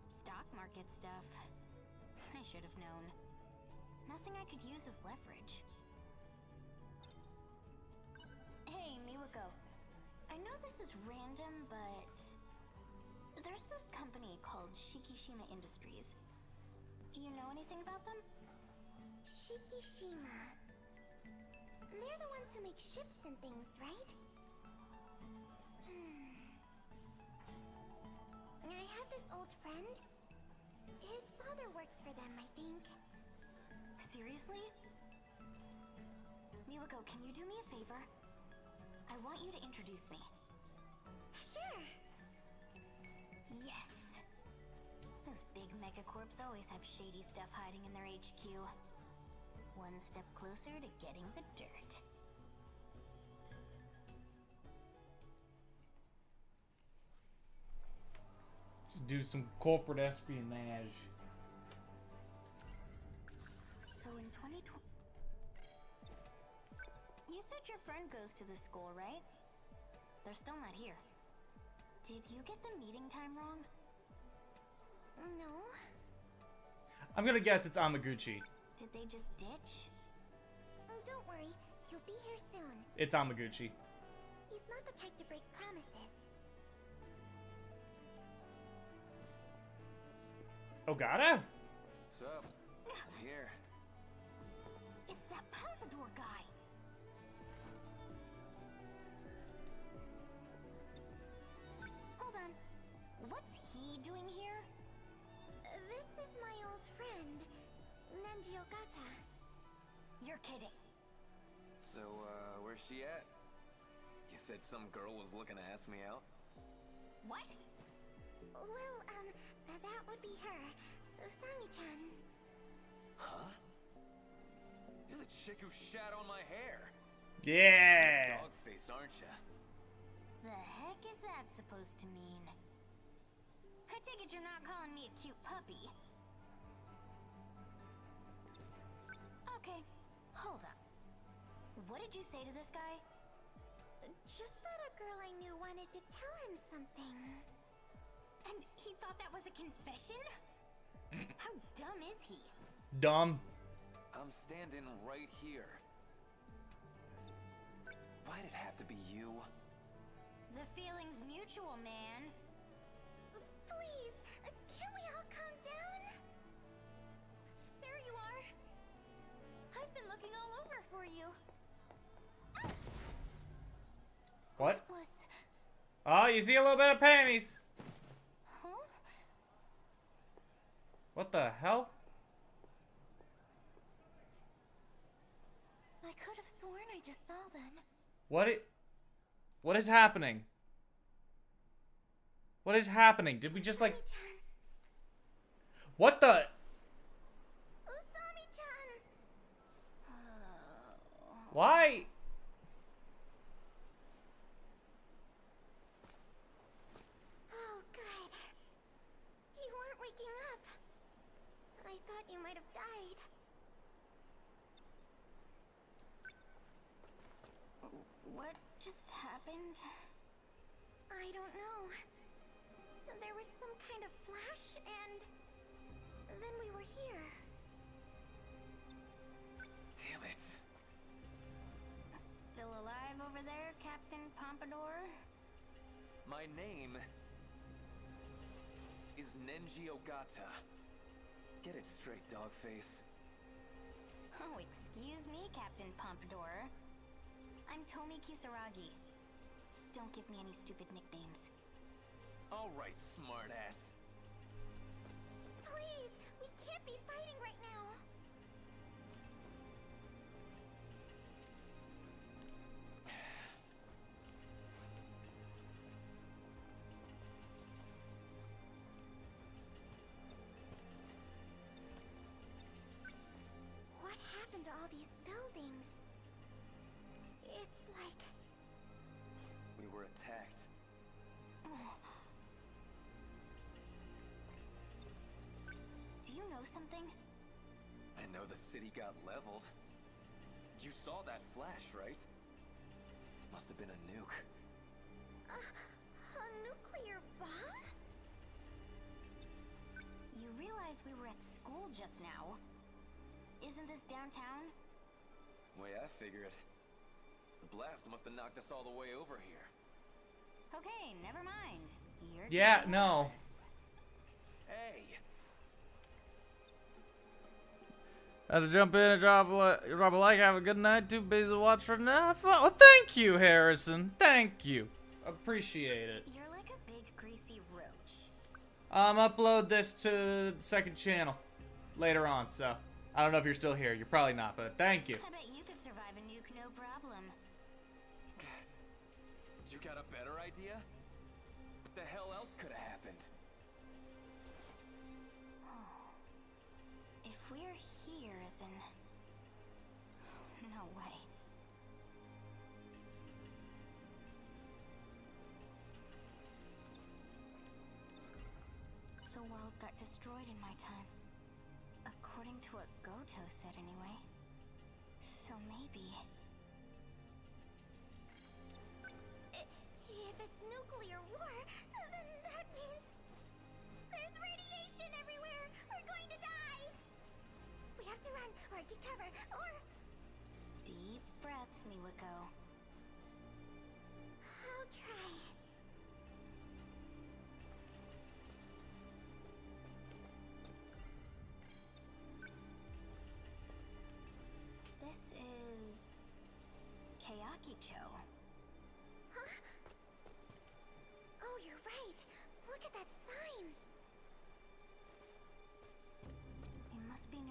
stock market stuff. I should have known. Nothing I could use as leverage. Hey, Miwako. I know this is random, but there's this company called Shikishima Industries. You know anything about them? Shikishima. They're the ones who make ships and things, right? I have this old friend. His father works for them, I think. Seriously? Miwako, can you do me a favor? I want you to introduce me. Sure. Yes. Those big megacorps always have shady stuff hiding in their HQ. One step closer to getting the dirt. Do some corporate espionage. So in 2020... You said your friend goes to the school, right? They're still not here. Did you get the meeting time wrong? No. I'm gonna guess it's Amaguchi. Did they just ditch? Don't worry, he'll be here soon. It's Amaguchi. He's not the type to break promises. Ogata? What's up? I'm here. It's that Pompadour guy. hold on. What's he doing here? This is my old friend, Nenji Ogata. You're kidding. So, where's she at? You said some girl was looking to ask me out? What? Well, that would be her, Usami-chan. Huh? You're the chick who shat on my hair. Yeah. Dog face, aren't ya? The heck is that supposed to mean? I take it you're not calling me a cute puppy. Okay, hold on. What did you say to this guy? Just that a girl I knew wanted to tell him something. And he thought that was a confession? How dumb is he? Dumb. I'm standing right here. Why'd it have to be you? The feeling's mutual, man. Please, can we all calm down? There you are. I've been looking all over for you. What? Was... Oh, you see a little bit of panties. Huh? What the hell? I could have sworn I just saw them. What is happening? What is happening? Did we just like... Usami-chan. What the... Usami-chan. Why? Oh, good. You weren't waking up. I thought you might have died. What just happened? I don't know. There was some kind of flash, and then we were here. Damn it. Still alive over there, Captain Pompadour? My name is Nenji Ogata. Get it straight, dogface. Oh, excuse me, Captain Pompadour. I'm Tomi Kisaragi. Don't give me any stupid nicknames. All right, smartass. Please, we can't be fighting right now. What happened to all these buildings? It's like... We were attacked. Do you know something? I know the city got leveled. You saw that flash, right? Must have been a nuke. a nuclear bomb? You realize we were at school just now. Isn't this downtown? Way I figure it. The blast must have knocked us all the way over here. Okay, never mind. You're Yeah, down. no. Hey! Had to jump in and drop a like. Have a good night. Too busy to watch for now. Oh, thank you, Harrison. Thank you. Appreciate it. You're like a big greasy roach. Upload this to the second channel later on. So I don't know if you're still here. You're probably not, but thank you. I bet you could survive a nuke, no problem. You got a better idea? What the hell else could have happened? If we're here, then... No way. The world got destroyed in my time. According to what Goto said, anyway. So maybe... If it's nuclear war, then that means... There's radiation everywhere! We're going to die! We have to run, or get cover, or... Deep breaths, Miwako. I'll try. This is... Keiaki-cho. Huh? Oh, you're right.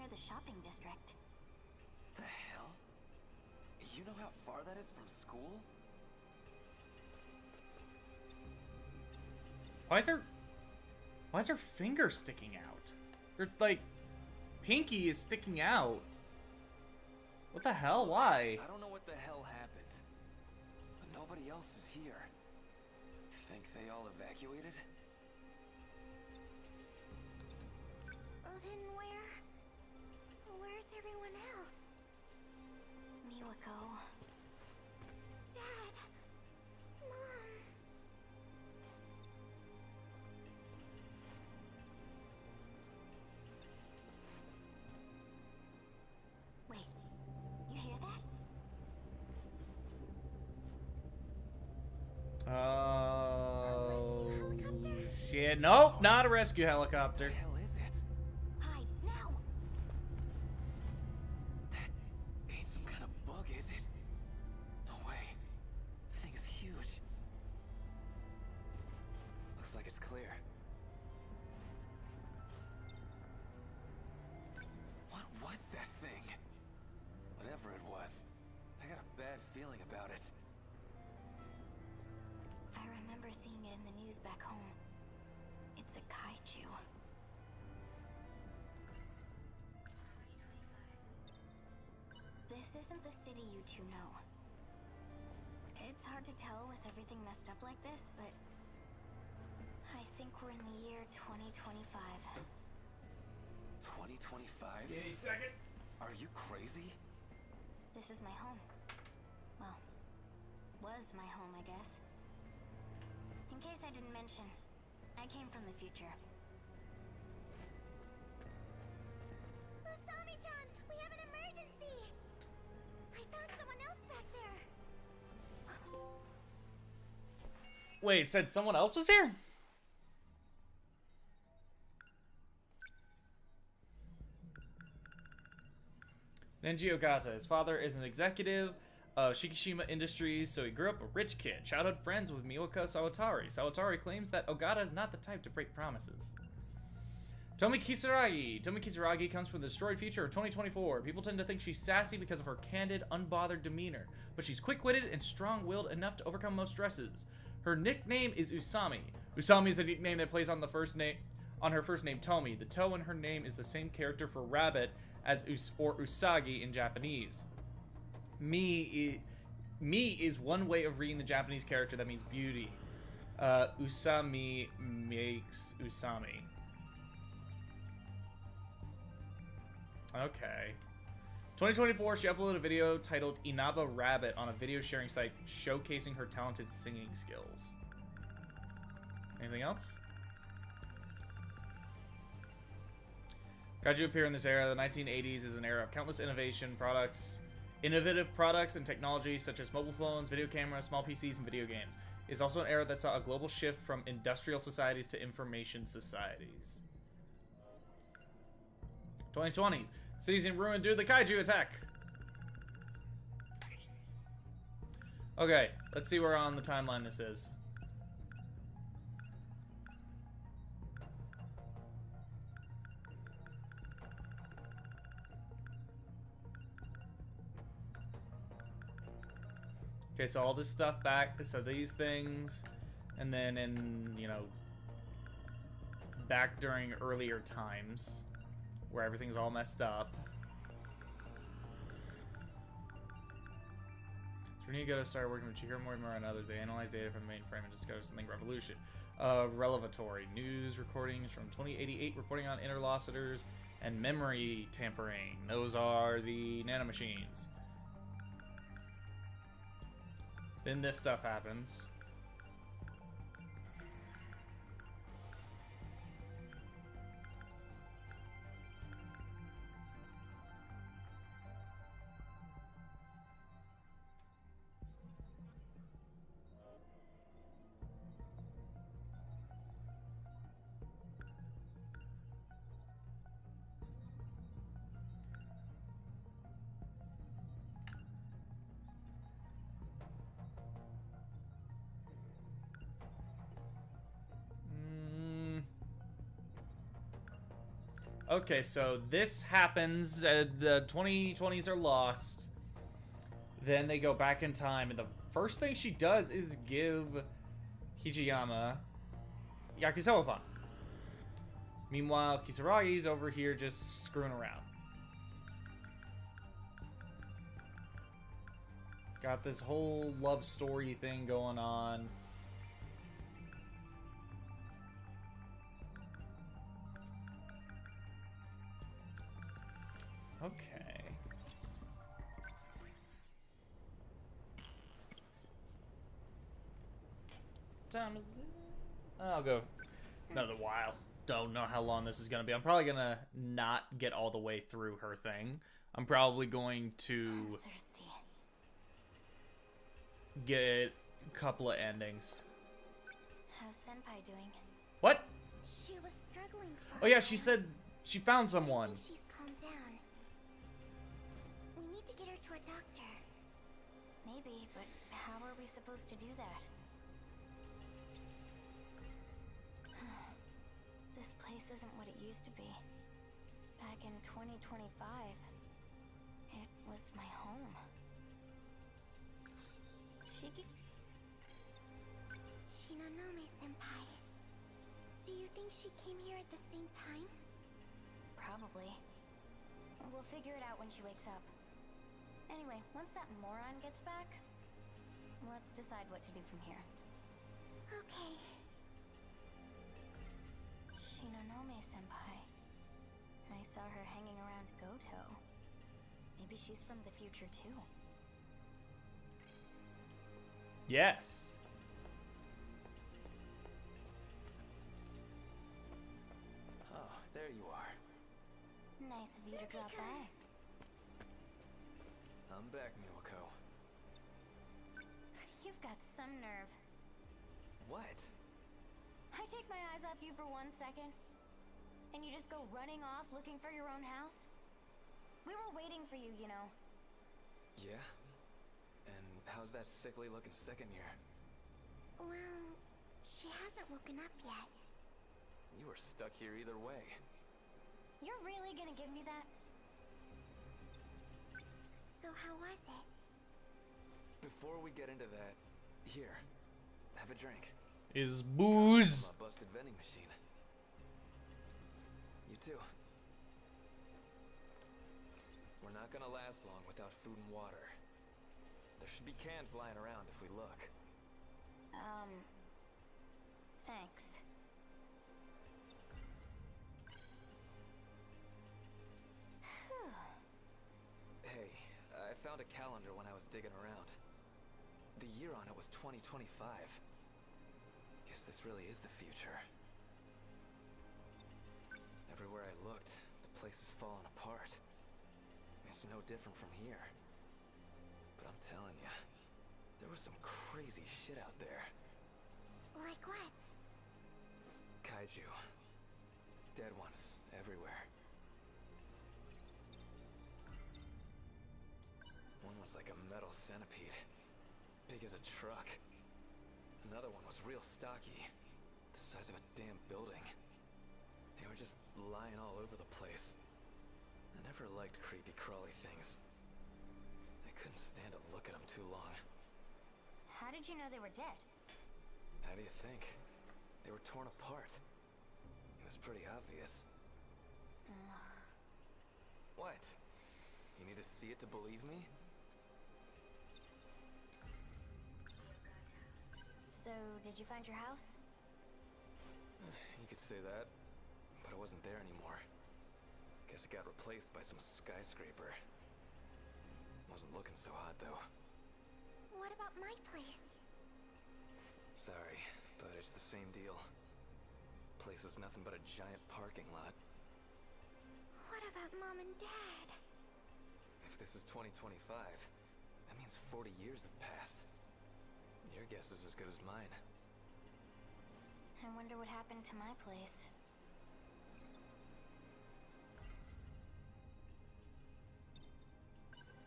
near the shopping district. The hell? You know how far that is from school? Why is her finger sticking out? Her, like, pinky is sticking out. What the hell? Why? I don't know what the hell happened, but nobody else is here. Think they all evacuated? Well, then where's everyone else? Miwako. Dad, Mom. Wait, you hear that? Oh, helicopter? shit. Nope, not a rescue helicopter. What the hell is it? Hide, now! That ain't some kind of bug, is it? No way. The thing is huge. Looks like it's clear. What was that thing? Whatever it was, I got a bad feeling about it. I remember seeing it in the news back home. It's a kaiju. This isn't the city you two know. It's hard to tell with everything messed up like this, but I think we're in the year 2025. 2025? Any second. Are you crazy? This is my home. Well, was my home, I guess. In case I didn't mention, I came from the future. Usami-chan, we have an emergency! I found someone else back there. Wait, it said someone else was here? Nenji Ogata. His father is an executive of Shikishima Industries, so he grew up a rich kid. Childhood friends with Miwako Sawatari. Sawatari claims that Ogata is not the type to break promises. Tomi Kisaragi. Tomi Kisaragi comes from the destroyed future of 2024. People tend to think she's sassy because of her candid, unbothered demeanor, but she's quick-witted and strong-willed enough to overcome most stresses. Her nickname is Usami. Usami is a nickname that plays on her first name Tomi. The toe in her name is the same character for rabbit as Usagi in Japanese. Mi is one way of reading the Japanese character that means beauty. Usami makes Usami. Okay. 2024, she uploaded a video titled Inaba Rabbit on a video sharing site showcasing her talented singing skills. Anything else? Kaiju appear in this era. The 1980s is an era of countless innovative products and technology such as mobile phones, video cameras, small PCs, and video games. It's also an era that saw a global shift from industrial societies to information societies. 2020s. Cities in ruin due to the kaiju attack. Okay, let's see where on the timeline this is. Okay, so all this stuff back, so these things, and then in, you know, back during earlier times, where everything's all messed up. So when you go to start working with Chihiro Mortimer and others, they analyze data from the mainframe and discover something revelatory. News recordings from 2088 reporting on interlocutors and memory tampering. Those are the nanomachines. Then this stuff happens. Okay, so this happens. The 2020s are lost. Then they go back in time, and the first thing she does is give Hijiyama Yakisoba. Meanwhile, Kisaragi's over here just screwing around. Got this whole love story thing going on. Okay. What time is it? I'll go another while. Don't know how long this is going to be. I'm probably going to not get all the way through her thing. I'm probably going to Thirsty. get a couple of endings. How's Senpai doing? What? She was struggling for Oh yeah, she said she found someone. She's calmed down. We need to get her to a doctor. Maybe, but how are we supposed to do that? This place isn't what it used to be. Back in 2025, it was my home. Shinonome-senpai. Do you think she came here at the same time? Probably. We'll figure it out when she wakes up. Anyway, once that moron gets back, let's decide what to do from here. Okay. Shinonome-senpai. I saw her hanging around Goto. Maybe she's from the future too. Yes. Oh, there you are. Nice of you to drop by. I'm back, Miwako. You've got some nerve. What? I take my eyes off you for 1 second, and you just go running off looking for your own house? We were waiting for you, you know. Yeah? And how's that sickly looking second year? Well, she hasn't woken up yet. You were stuck here either way. You're really gonna give me that? So how was it? Before we get into that, here, have a drink. Is booze. From a busted vending machine. You too. We're not gonna last long without food and water. There should be cans lying around if we look. Thanks. Hey, I found a calendar when I was digging around. The year on it was 2025. Guess this really is the future. Everywhere I looked, the place is falling apart. It's no different from here. But I'm telling you, there was some crazy shit out there. Like what? Kaiju. Dead ones everywhere. One was like a metal centipede, big as a truck. Another one was real stocky, the size of a damn building. They were just lying all over the place. I never liked creepy crawly things. I couldn't stand to look at them too long. How did you know they were dead? How do you think? They were torn apart. It was pretty obvious. What? You need to see it to believe me? So, did you find your house? You could say that, but it wasn't there anymore. Guess it got replaced by some skyscraper. Wasn't looking so hot, though. What about my place? Sorry, but it's the same deal. Place is nothing but a giant parking lot. What about Mom and Dad? If this is 2025, that means 40 years have passed. Your guess is as good as mine. I wonder what happened to my place.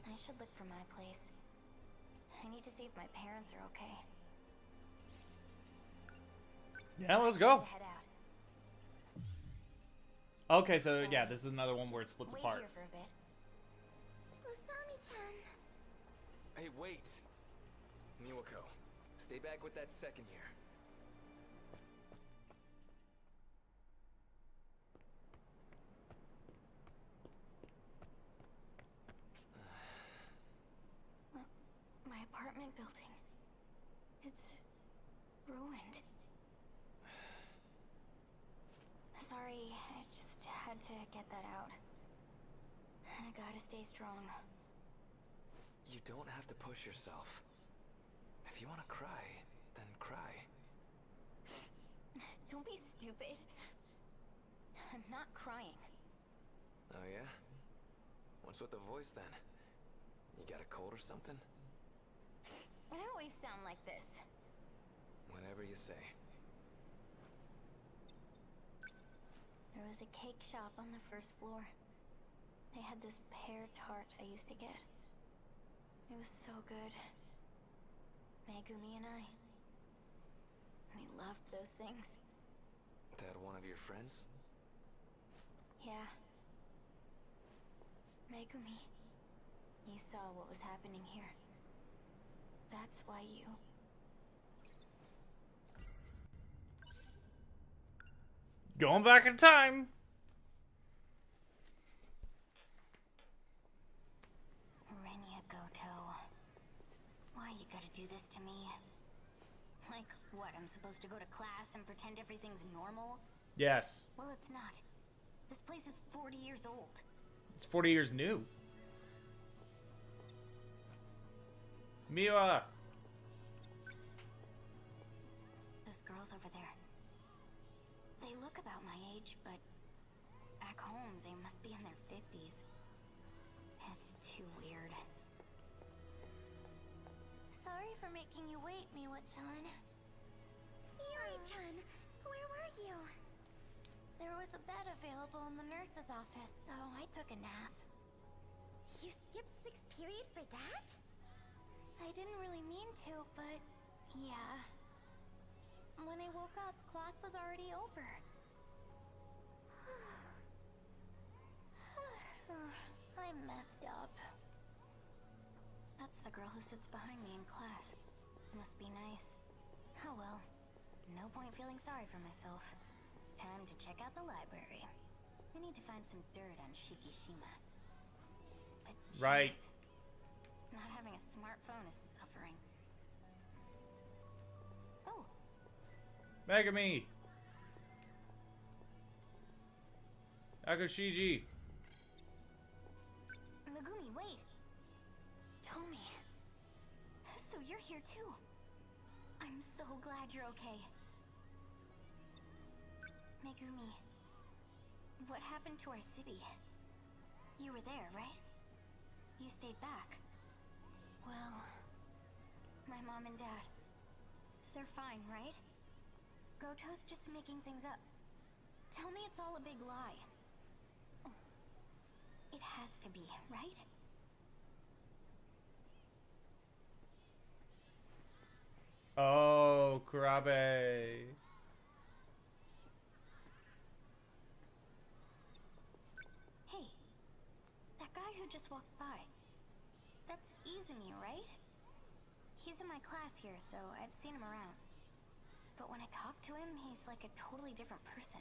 I should look for my place. I need to see if my parents are okay. Yeah, let's I go. need to head out. Okay, so yeah, this is another one where it splits Wait apart. here for a bit. Usami-chan. Hey, wait! Miwako, stay back with that second year. My apartment building. It's ruined. Sorry, I just had to get that out. I gotta stay strong. You don't have to push yourself. If you want to cry, then cry. Don't be stupid. I'm not crying. Oh yeah? What's with the voice then? You got a cold or something? I always sound like this. Whatever you say. There was a cake shop on the first floor. They had this pear tart I used to get. It was so good. Megumi and I. We loved those things. That one of your friends? Yeah. Megumi. You saw what was happening here. That's why you... Going back in time. Renya Goto. Why you gotta do this to me? Like, what, I'm supposed to go to class and pretend everything's normal? Yes. Well, it's not. This place is 40 years old. It's 40 years new. Miwa. Those girls over there. They look about my age, but back home they must be in their 50s. It's too weird. Sorry for making you wait, Miwa-chan. Mirai-chan, where were you? There was a bed available in the nurse's office, so I took a nap. You skipped 6th period for that? I didn't really mean to, but yeah. When I woke up, class was already over. I messed up. That's the girl who sits behind me in class. Must be nice. Oh well. No point feeling sorry for myself. Time to check out the library. I need to find some dirt on Shikishima. But Right. jeez, not having a smartphone is suffering. Oh, Megami. Agoshiji. Megumi, wait! Tomi. So you're here too. I'm so glad you're okay. Megumi, what happened to our city? You were there, right? You stayed back. Well, my mom and dad, they're fine, right? Goto's just making things up. Tell me it's all a big lie. It has to be, right? Oh, Kurabe. Hey, that guy who just walked by. That's Izumi, right? He's in my class here, so I've seen him around. But when I talk to him, he's like a totally different person.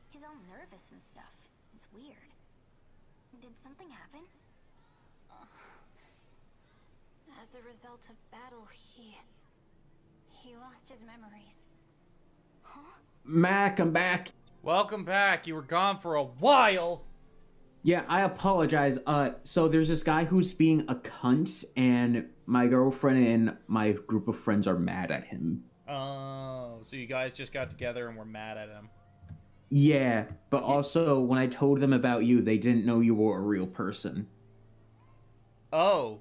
He's all nervous and stuff. It's weird. Did something happen? As a result of battle, he lost his memories. Huh? Mac, I'm back. Welcome back. You were gone for a while. Yeah, I apologize. So there's this guy who's being a cunt, and my girlfriend and my group of friends are mad at him. Oh, so you guys just got together and were mad at him. Yeah, but also when I told them about you, they didn't know you were a real person. Oh.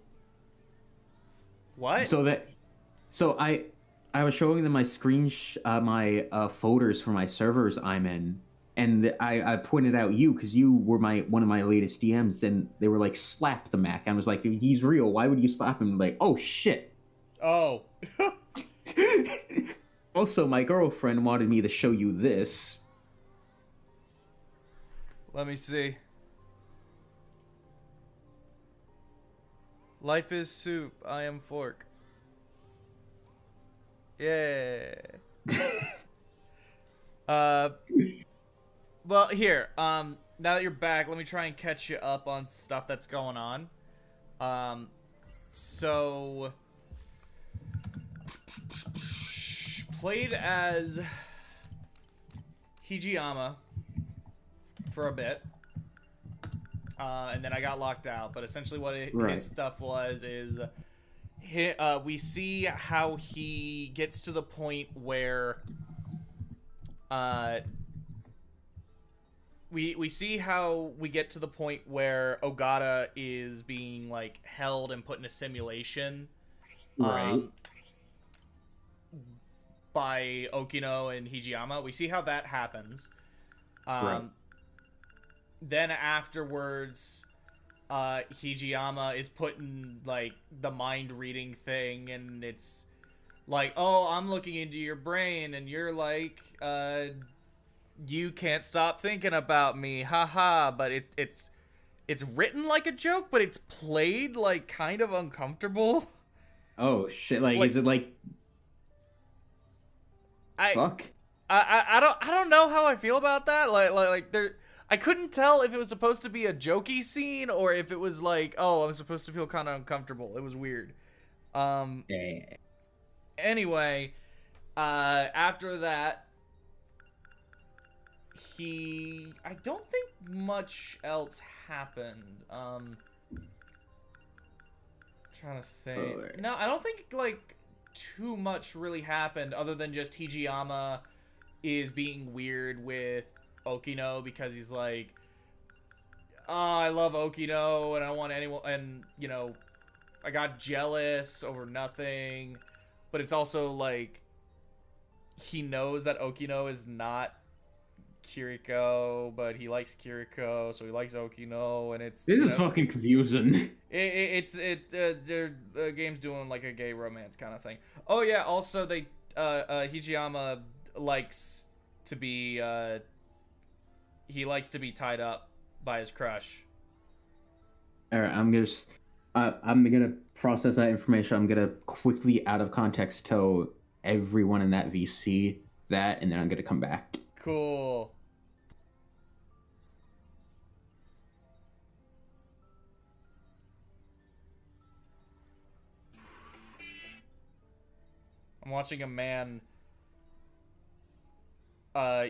What? So I was showing them my my folders for my servers I'm in, and I pointed out you because you were one of my latest DMs. And they were like, "Slap the Mac." I was like, "He's real. Why would you slap him?" Like, oh shit. Oh. Also, my girlfriend wanted me to show you this. Let me see. Life is soup. I am fork. Yeah. Well, here. Now that you're back, let me try and catch you up on stuff that's going on. So played as Hijiyama for a bit. And then I got locked out. But essentially what his stuff was is we see how he gets to the point where we see how we get to the point where Ogata is being like held and put in a simulation by Okino and Hijiyama. We see how that happens. Then afterwards, Hijiyama is put in like the mind reading thing, and it's like, oh, I'm looking into your brain, and you're like, you can't stop thinking about me, haha. But it's written like a joke, but it's played like kind of uncomfortable. Oh shit! Like is it like? Fuck. I don't know how I feel about that. Like there, I couldn't tell if it was supposed to be a jokey scene or if it was like, oh, I'm supposed to feel kind of uncomfortable. It was weird. Anyway, after that, I don't think much else happened. Trying to think. No, I don't think like too much really happened other than just Hijiyama is being weird with Okino because he's like, oh, I love Okino and I don't want anyone, and you know, I got jealous over nothing. But it's also like he knows that Okino is not Kiriko, but he likes Kiriko, so he likes Okino, and it's this is fucking confusing. The game's doing like a gay romance kind of thing. Oh yeah, also they Hijiyama likes to be he likes to be tied up by his crush. All right, I'm gonna process that information. I'm gonna quickly, out of context, tell everyone in that VC that, and then I'm gonna come back. Cool. I'm watching a man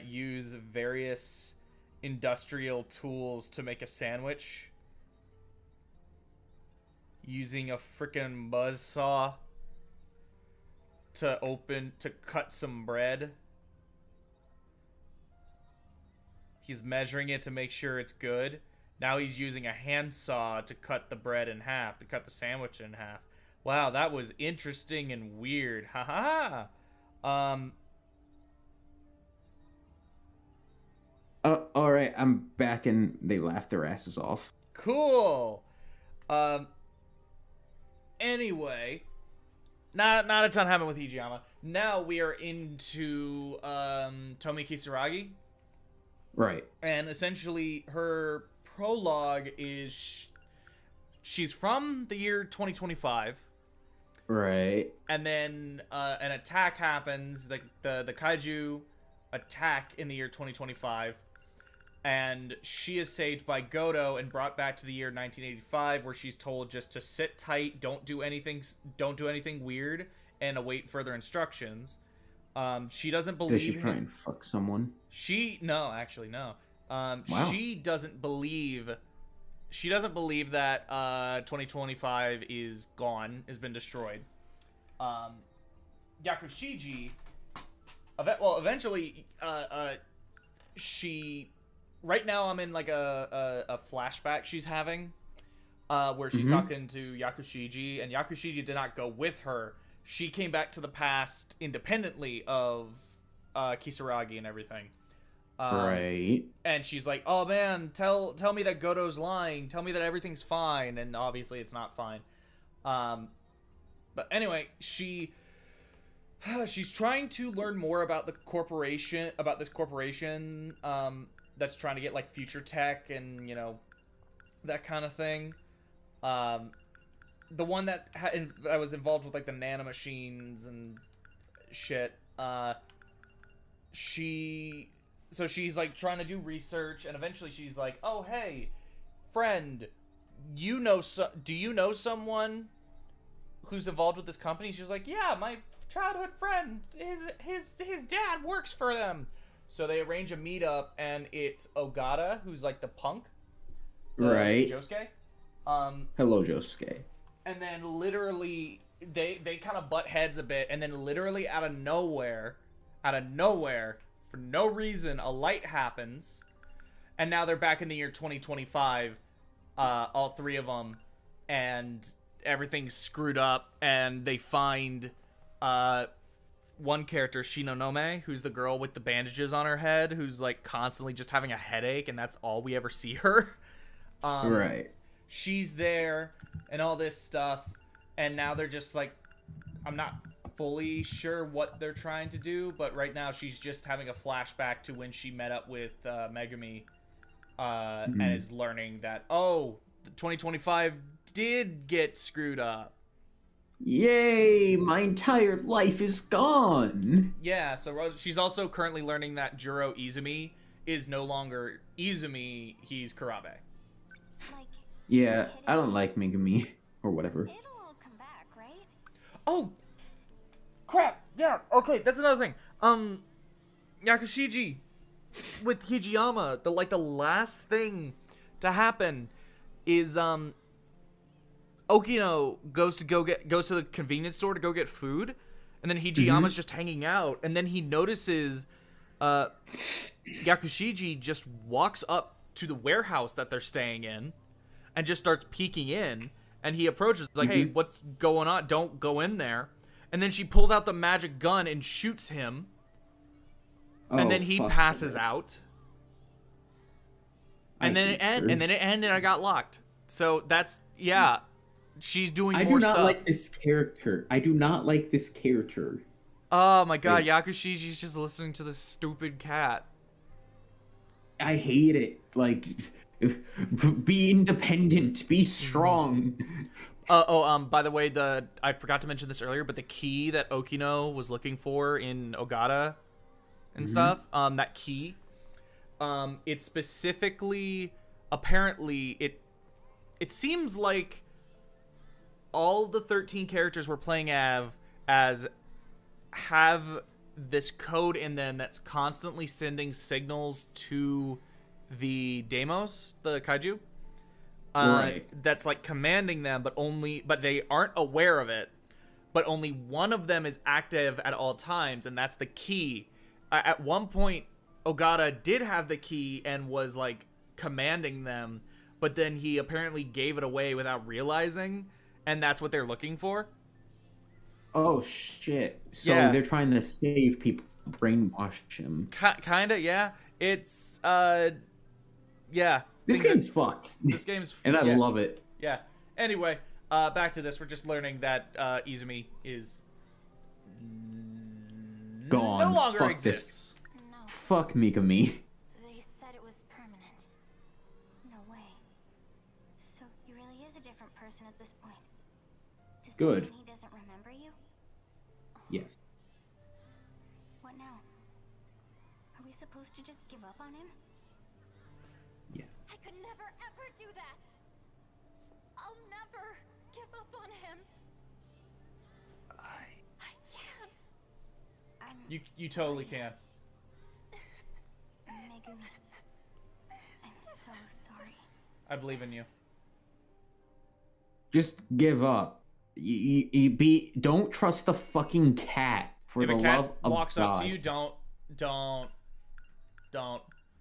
use various industrial tools to make a sandwich using a frickin' buzzsaw to cut some bread. He's measuring it to make sure it's good. Now he's using a handsaw to cut the bread in half, to cut the sandwich in half. Wow, that was interesting and weird. Ha ha. All right, I'm back, and they laughed their asses off. Cool. Anyway, not a ton happened with Hijiyama. Now we are into Tomi Kisaragi. Right. And essentially, her prologue is she's from the year 2025. Right. And then an attack happens. The kaiju attack in the year 2025. And she is saved by Goto and brought back to the year 1985, where she's told just to sit tight, don't do anything weird, and await further instructions. She doesn't believe. Did she try and fuck someone? No, actually no. Wow. She doesn't believe that 2025 is gone, has been destroyed. Yakushiji, eventually, she. Right now, I'm in like a flashback she's having, where she's talking to Yakushiji, and Yakushiji did not go with her. She came back to the past independently of Kisaragi and everything. Right. And she's like, "Oh man, tell me that Goto's lying. Tell me that everything's fine." And obviously, it's not fine. But anyway, she's trying to learn more about the corporation, about this corporation. that's trying to get like future tech and that kind of thing. The one that I was involved with like the nanomachines and shit. She's like trying to do research, and eventually she's like, "Oh hey, friend, do you know someone who's involved with this company?" She was like, "Yeah, my childhood friend. His dad works for them." So they arrange a meetup, and it's Ogata, who's like the punk, Right. Josuke. Hello, Josuke. And then literally they kind of butt heads a bit, and then literally out of nowhere, for no reason, a light happens, and now they're back in the year 2025, all three of them, and everything's screwed up, and they find one character, Shinonome, who's the girl with the bandages on her head, who's like constantly just having a headache, and that's all we ever see her. Right. She's there and all this stuff, and now they're just like, I'm not fully sure what they're trying to do, but right now she's just having a flashback to when she met up with Megumi, and is learning that, oh, the 2025 did get screwed up. Yay, my entire life is gone. Yeah, so she's also currently learning that Juro Izumi is no longer Izumi, he's Kurabe. Like, Yeah, I don't like Megumi or whatever. it'll all come back, right? Oh, crap! Yeah, okay, that's another thing. Yakushiji with Hijiyama, the last thing to happen is Okino goes to the convenience store to go get food, and then Hijiyama's just hanging out, and then he notices Yakushiji just walks up to the warehouse that they're staying in and just starts peeking in, and he approaches like, "Hey, what's going on? Don't go in there." And then she pulls out the magic gun and shoots him, and then he passes out. And then it ended, and I got locked. So that's, yeah, she's doing more stuff. I do not like this character. I do not like this character. Oh my god, Yakushiji's just listening to this stupid cat. I hate it. Like, be independent. Be strong. By the way, I forgot to mention this earlier, but the key that Okino was looking for in Ogata and stuff, that key, it specifically, apparently, it seems like all the 13 characters we're playing as have this code in them that's constantly sending signals to the Deimos, the kaiju. Right. That's like commanding them, but they aren't aware of it. But only one of them is active at all times, and that's the key. At one point, Ogata did have the key and was like commanding them, but then he apparently gave it away without realizing, and that's what they're looking for. Oh shit! So Yeah. they're trying to save people, brainwash him. Kinda, yeah. It's yeah. This game's fucked. This game's and I yeah. love it. Yeah. Anyway, back to this. We're just learning that Izumi is Gone. no longer Fuck exists. No, Fuck Megumi. they said it was permanent. No way. So he really is a different person at this point. Does Good. that mean he doesn't remember you? Yes. What now? Are we supposed to just give up on him? Yeah. I could never ever do that. I'll never give up on him. I can't. You totally can. Megumi, I'm so sorry. I believe in you. Just give up. Don't trust the fucking cat. For If the a cat love of walks God. up to you, don't.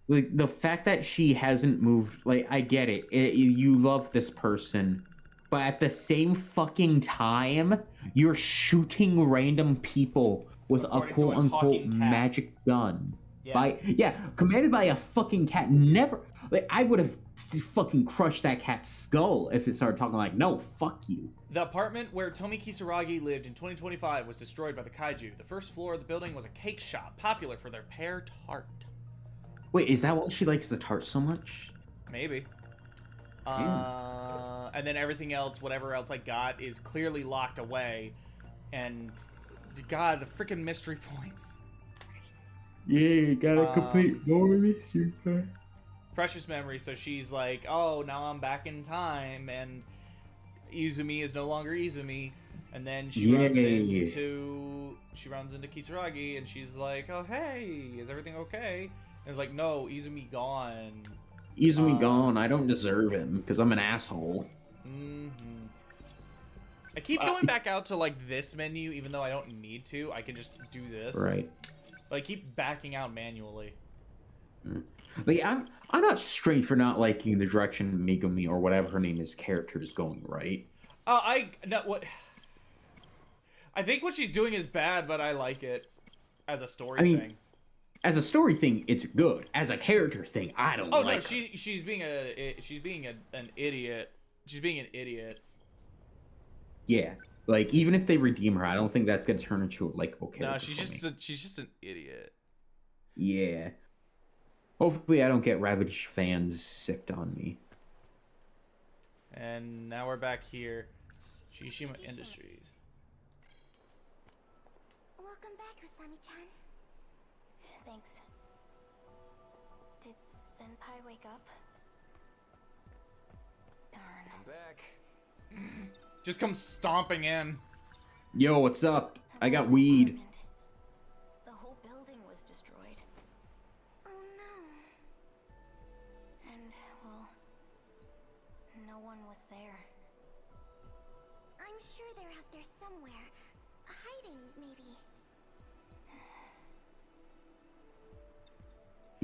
Like, the fact that she hasn't moved, like, I get it. You love this person, but at the same fucking time, you're shooting random people with According a to a quote-unquote talking cat. magic gun. Yeah. Commanded by a fucking cat. Never, like, I would have fucking crushed that cat's skull if it started talking like, no, fuck you. The apartment where Tomi Kisaragi lived in 2025 was destroyed by the kaiju. The first floor of the building was a cake shop, popular for their pear tart. Wait, is that why she likes the tart so much? Maybe. Damn. And then everything else, whatever else I got, is clearly locked away. And God, the freaking mystery points. Yeah, gotta complete more mystery. Precious memory. So she's like, oh, now I'm back in time, and Izumi is no longer Izumi. And then she runs into Kisaragi, and she's like, oh, hey, is everything okay? And it's like, no, Izumi gone. Izumi gone. I don't deserve him because I'm an asshole. I keep going back out to like this menu, even though I don't need to. I can just do this. Right. But I keep backing out manually. But yeah, I'm not straight for not liking the direction Megumi or whatever her name is character is going. Right. I think what she's doing is bad, but I like it as a story thing. As a story thing, it's good. As a character thing, I don't like. Oh no, her. she's being an idiot. She's being an idiot. Yeah, like even if they redeem her, I don't think that's gonna turn into a likable character. No, she's just an idiot. Yeah. Hopefully, I don't get Ravage fans sicked on me. And now we're back here, Shishima Industries. Welcome back, Usami-chan. Thanks. Did Senpai wake up? Darn. I'm back. Just come stomping in. Yo, what's up? I got weed. The whole building was destroyed. Oh no. And, well, no one was there. I'm sure they're out there somewhere. Hiding, maybe.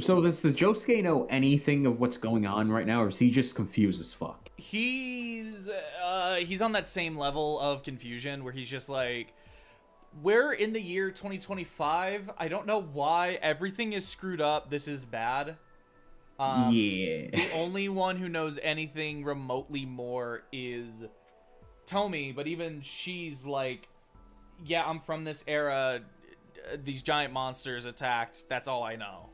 So does the Josuke know anything of what's going on right now, or is he just confused as fuck? He's on that same level of confusion where he's just like, we're in the year 2025. I don't know why everything is screwed up. This is bad. Yeah. The only one who knows anything remotely more is Tomi, but even she's like, yeah, I'm from this era. These giant monsters attacked. That's all I know.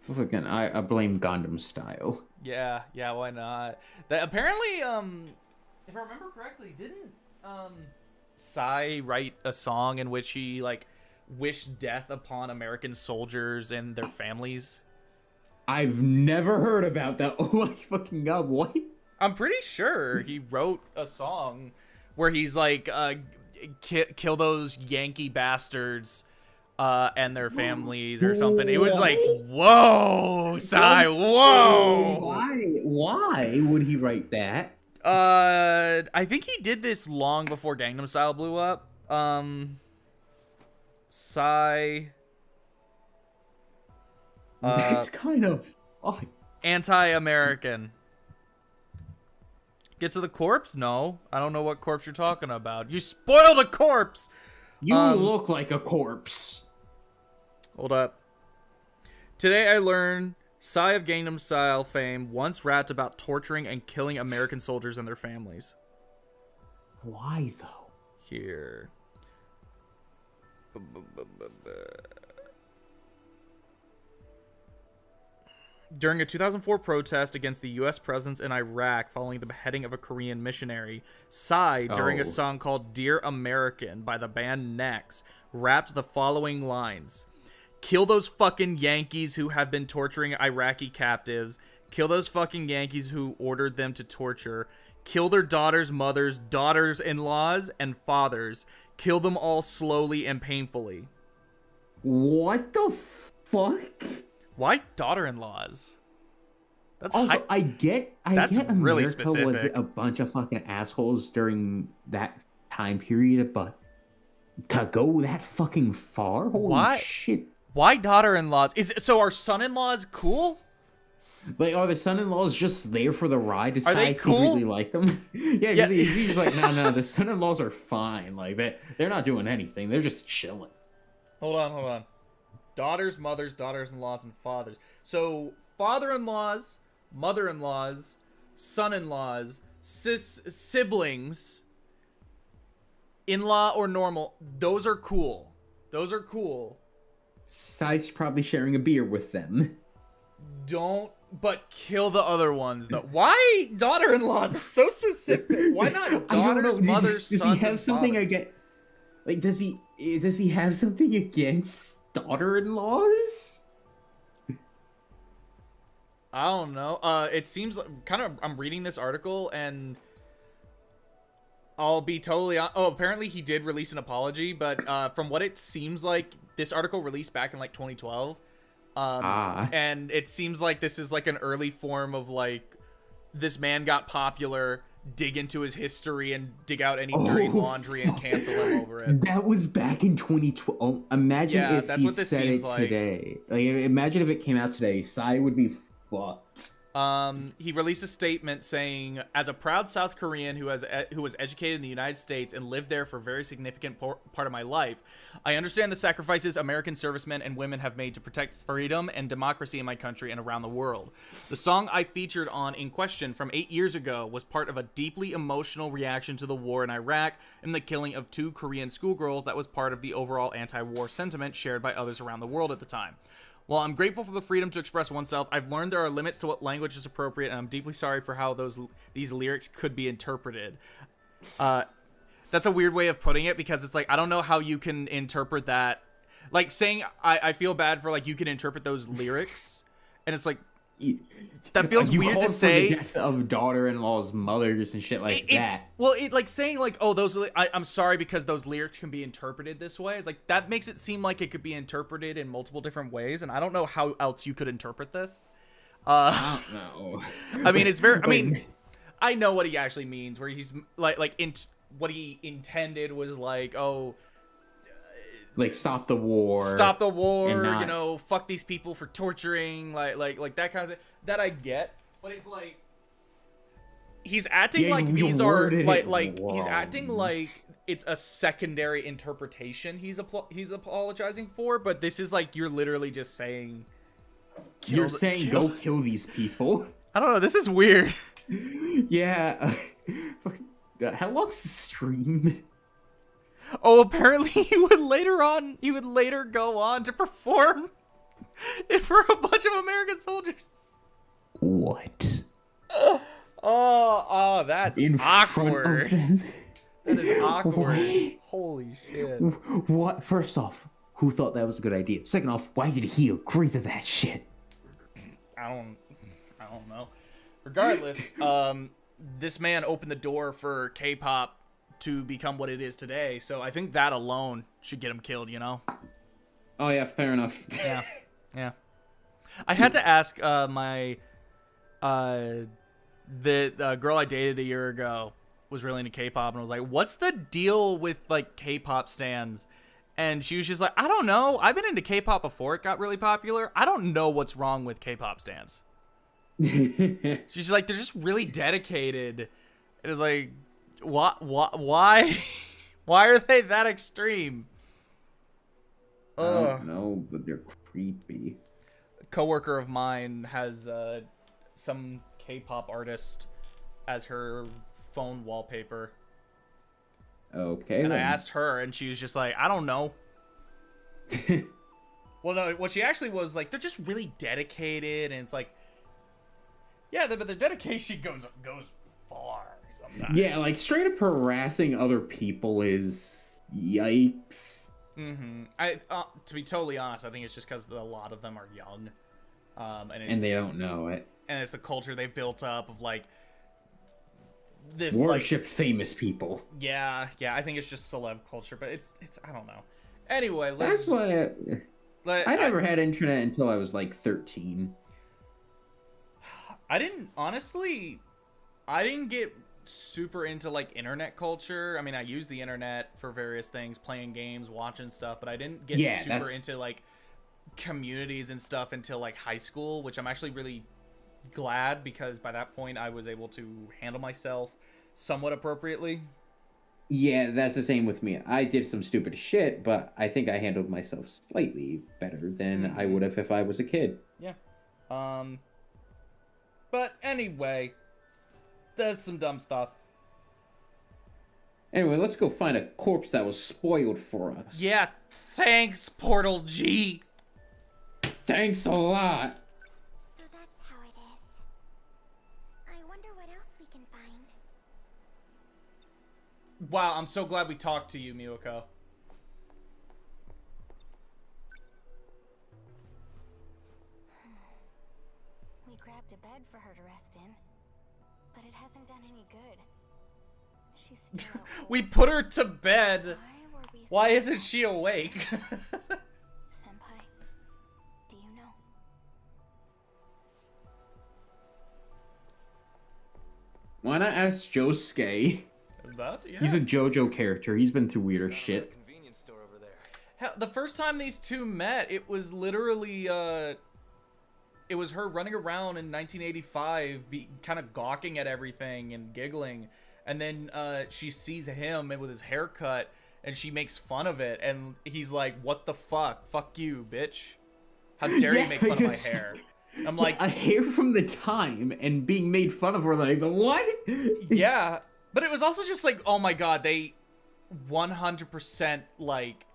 Fucking, I blame Gundam style. Yeah, why not? That apparently, if I remember correctly, didn't Sai write a song in which he like wished death upon American soldiers and their families? I've never heard about that. Oh my fucking god, what? I'm pretty sure he wrote a song where he's like, kill those Yankee bastards and their families or something. It was like, whoa, Sai, whoa. Why would he write that? I think he did this long before Gangnam Style blew up. Psy. That's kind of odd. Anti-American. Get to the corpse? No. I don't know what corpse you're talking about. You spoiled a corpse! You look like a corpse. Hold up. Today I learned Psy of Gangnam Style fame once rapped about torturing and killing American soldiers and their families. Why, though? Here. During a 2004 protest against the U.S. presence in Iraq following the beheading of a Korean missionary, Psy, during a song called Dear American by the band Next, rapped the following lines. Kill those fucking Yankees who have been torturing Iraqi captives. Kill those fucking Yankees who ordered them to torture. Kill their daughters, mothers, daughters-in-laws, and fathers. Kill them all slowly and painfully. What the fuck? Why daughter-in-laws? That's also, I get America really specific. Was a bunch of fucking assholes during that time period, but to go that fucking far? Holy shit. Why daughter-in-laws? So are son-in-laws cool? Like, are the son-in-laws just there for the ride? Are they cool? Really like them? yeah. He's like, no, the son-in-laws are fine. Like, they're not doing anything. They're just chilling. Hold on. Daughters, mothers, daughters-in-laws, and fathers. So, father-in-laws, mother-in-laws, son-in-laws, siblings, in-law or normal, those are cool. Sai's probably sharing a beer with them. Don't, but kill the other ones though. Why daughter-in-laws? That's so specific. Why not daughters, mothers, does sons, he have and something fathers? against? Like, does he have something against daughter-in-laws? I don't know. It seems like, kind of. I'm reading this article and I'll be totally. Oh, apparently he did release an apology, but from what it seems like, this article released back in like 2012. And it seems like this is like an early form of like this man got popular, dig into his history and dig out any dirty laundry and cancel him over it. That was back in 2012. Oh, imagine if that's he what this said seems it like. today. Like, imagine if it came out today. Sai would be fucked. He released a statement saying, "As a proud South Korean who was educated in the United States and lived there for a very significant part of my life, I understand the sacrifices American servicemen and women have made to protect freedom and democracy in my country and around the world. The song I featured on In Question from 8 years ago was part of a deeply emotional reaction to the war in Iraq and the killing of 2 Korean schoolgirls that was part of the overall anti-war sentiment shared by others around the world at the time. While I'm grateful for the freedom to express oneself, I've learned there are limits to what language is appropriate, and I'm deeply sorry for how these lyrics could be interpreted." That's a weird way of putting it, because it's like, I don't know how you can interpret that. Like, saying, I feel bad for, like, you can interpret those lyrics, and it's like, that feels You weird to called for say. the death of daughter-in-law's mothers and shit like that. Well, like saying like, oh, I'm sorry because those lyrics can be interpreted this way. It's like, that makes it seem like it could be interpreted in multiple different ways, and I don't know how else you could interpret this. I don't know. I mean, it's very. I mean, I know what he actually means. Where he's what he intended was like, oh, like stop the war. Stop the war. Not... You know, fuck these people for torturing. Like that kind of thing. That I get, but it's like he's acting like these are like he's acting like it's a secondary interpretation he's apologizing for, but this is like, you're literally just saying go kill these people. I don't know, this is weird. Yeah. How long's the stream? Oh, apparently he would later go on to perform for a bunch of American soldiers. What? Oh, that's awkward. That is awkward. What? Holy shit. What? First off, who thought that was a good idea? Second off, why did he agree to that shit? I don't know. Regardless, this man opened the door for K-pop to become what it is today, so I think that alone should get him killed, you know? Oh yeah, fair enough. Yeah. I had to ask the girl I dated a year ago was really into K-pop, and I was like, what's the deal with like K-pop stans? And she was just like, I don't know, I've been into K-pop before it got really popular. I don't know what's wrong with K-pop stans. She's like, they're just really dedicated. It is like, why are they that extreme? I don't know, but they're creepy. A coworker of mine has some K-pop artist as her phone wallpaper. Okay. And I asked her, and she was just like, I don't know. Well, no, what she actually was like, they're just really dedicated, and it's like, yeah, but their dedication goes far sometimes. Yeah, like straight up harassing other people is yikes. Mm-hmm. To be totally honest, I think it's just because a lot of them are young, and they don't know it. And it's the culture they've built up of like this worship famous people. Yeah, I think it's just celeb culture, but it's I don't know. Anyway, that's why I never had internet until I was like 13. I didn't get super into like internet culture. I mean, I use the internet for various things, playing games, watching stuff, but I didn't get super into like communities and stuff until like high school, which I'm actually really glad, because by that point I was able to handle myself somewhat appropriately. Yeah, that's the same with me. I did some stupid shit, but I think I handled myself slightly better than I would have if I was a kid. Yeah. But anyway, there's some dumb stuff. Anyway, let's go find a corpse that was spoiled for us. Yeah, thanks, Portal G. Thanks a lot. So that's how it is. I wonder what else we can find. Wow, I'm so glad we talked to you, Miwako. We grabbed a bed for her to rest in, but it hasn't done any good. She's still out cold. We put her to bed. Why were we Why so isn't she awake? Senpai, do you know? Why not ask Josuke? About, yeah. He's a JoJo character. He's been through weirder shit. Convenience store over there. Hell, the first time these two met, it was literally, it was her running around in 1985, kind of gawking at everything and giggling. And then she sees him with his haircut, and she makes fun of it. And he's like, what the fuck? Fuck you, bitch. How dare you make fun of my hair? I'm like... a hair from the time and being made fun of her, like, what? Yeah. But it was also just like, oh my god, they 100% like...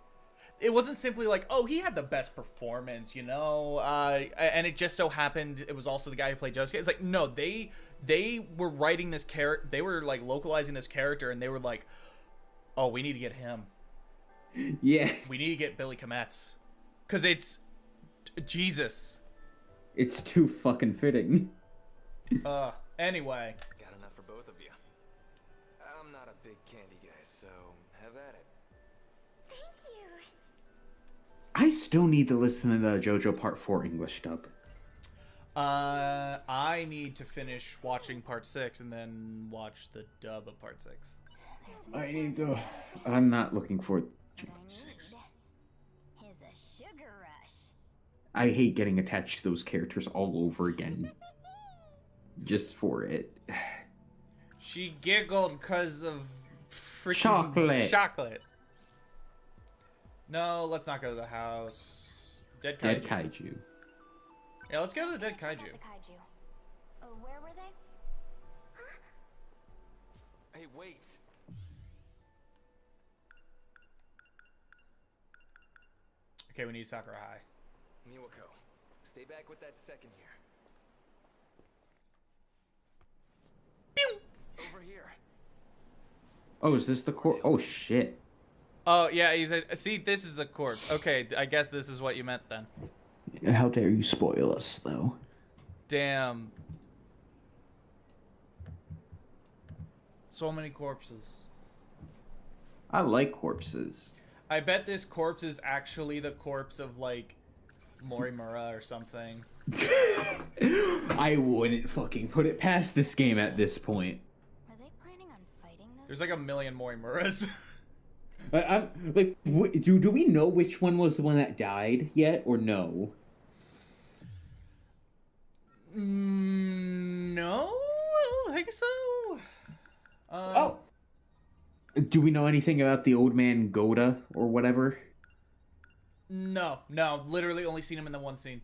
It wasn't simply like, oh, he had the best performance, you know? And it just so happened it was also the guy who played Josuke. It's like, no, they were writing this character... They were, like, localizing this character, and they were like, oh, we need to get him. Yeah. We need to get Billy Kometz. Because it's... Jesus. It's too fucking fitting. Anyway. Got enough for both of you. I'm not a big candy guy, so have at it. Thank you. I still need to listen to the JoJo Part 4 English dub. I need to finish watching Part 6 and then watch the dub of Part 6. I need to... I'm not looking for What I need is a sugar rush. I hate getting attached to those characters all over again. Just for it. She giggled because of Chocolate. chocolate. No, let's not go to the house. Dead kaiju. Dead kaiju. Yeah, let's go to the dead About kaiju. the kaiju. Where were they? Hey, wait. Okay, we need Sakura High. Miwako, stay back with that second here. Over here. Oh, is this the core? Oh, shit. Oh, yeah, he's a... See, this is the corpse. Okay, I guess this is what you meant then. How dare you spoil us, though. Damn. So many corpses. I like corpses. I bet this corpse is actually the corpse of, like, Morimura or something. I wouldn't fucking put it past this game at this point. Are they planning on fighting those? There's like a million Morimuras. Do we know which one was the one that died yet, or no? No, I don't think so. Oh! Do we know anything about the old man Goda, or whatever? No, literally only seen him in the one scene.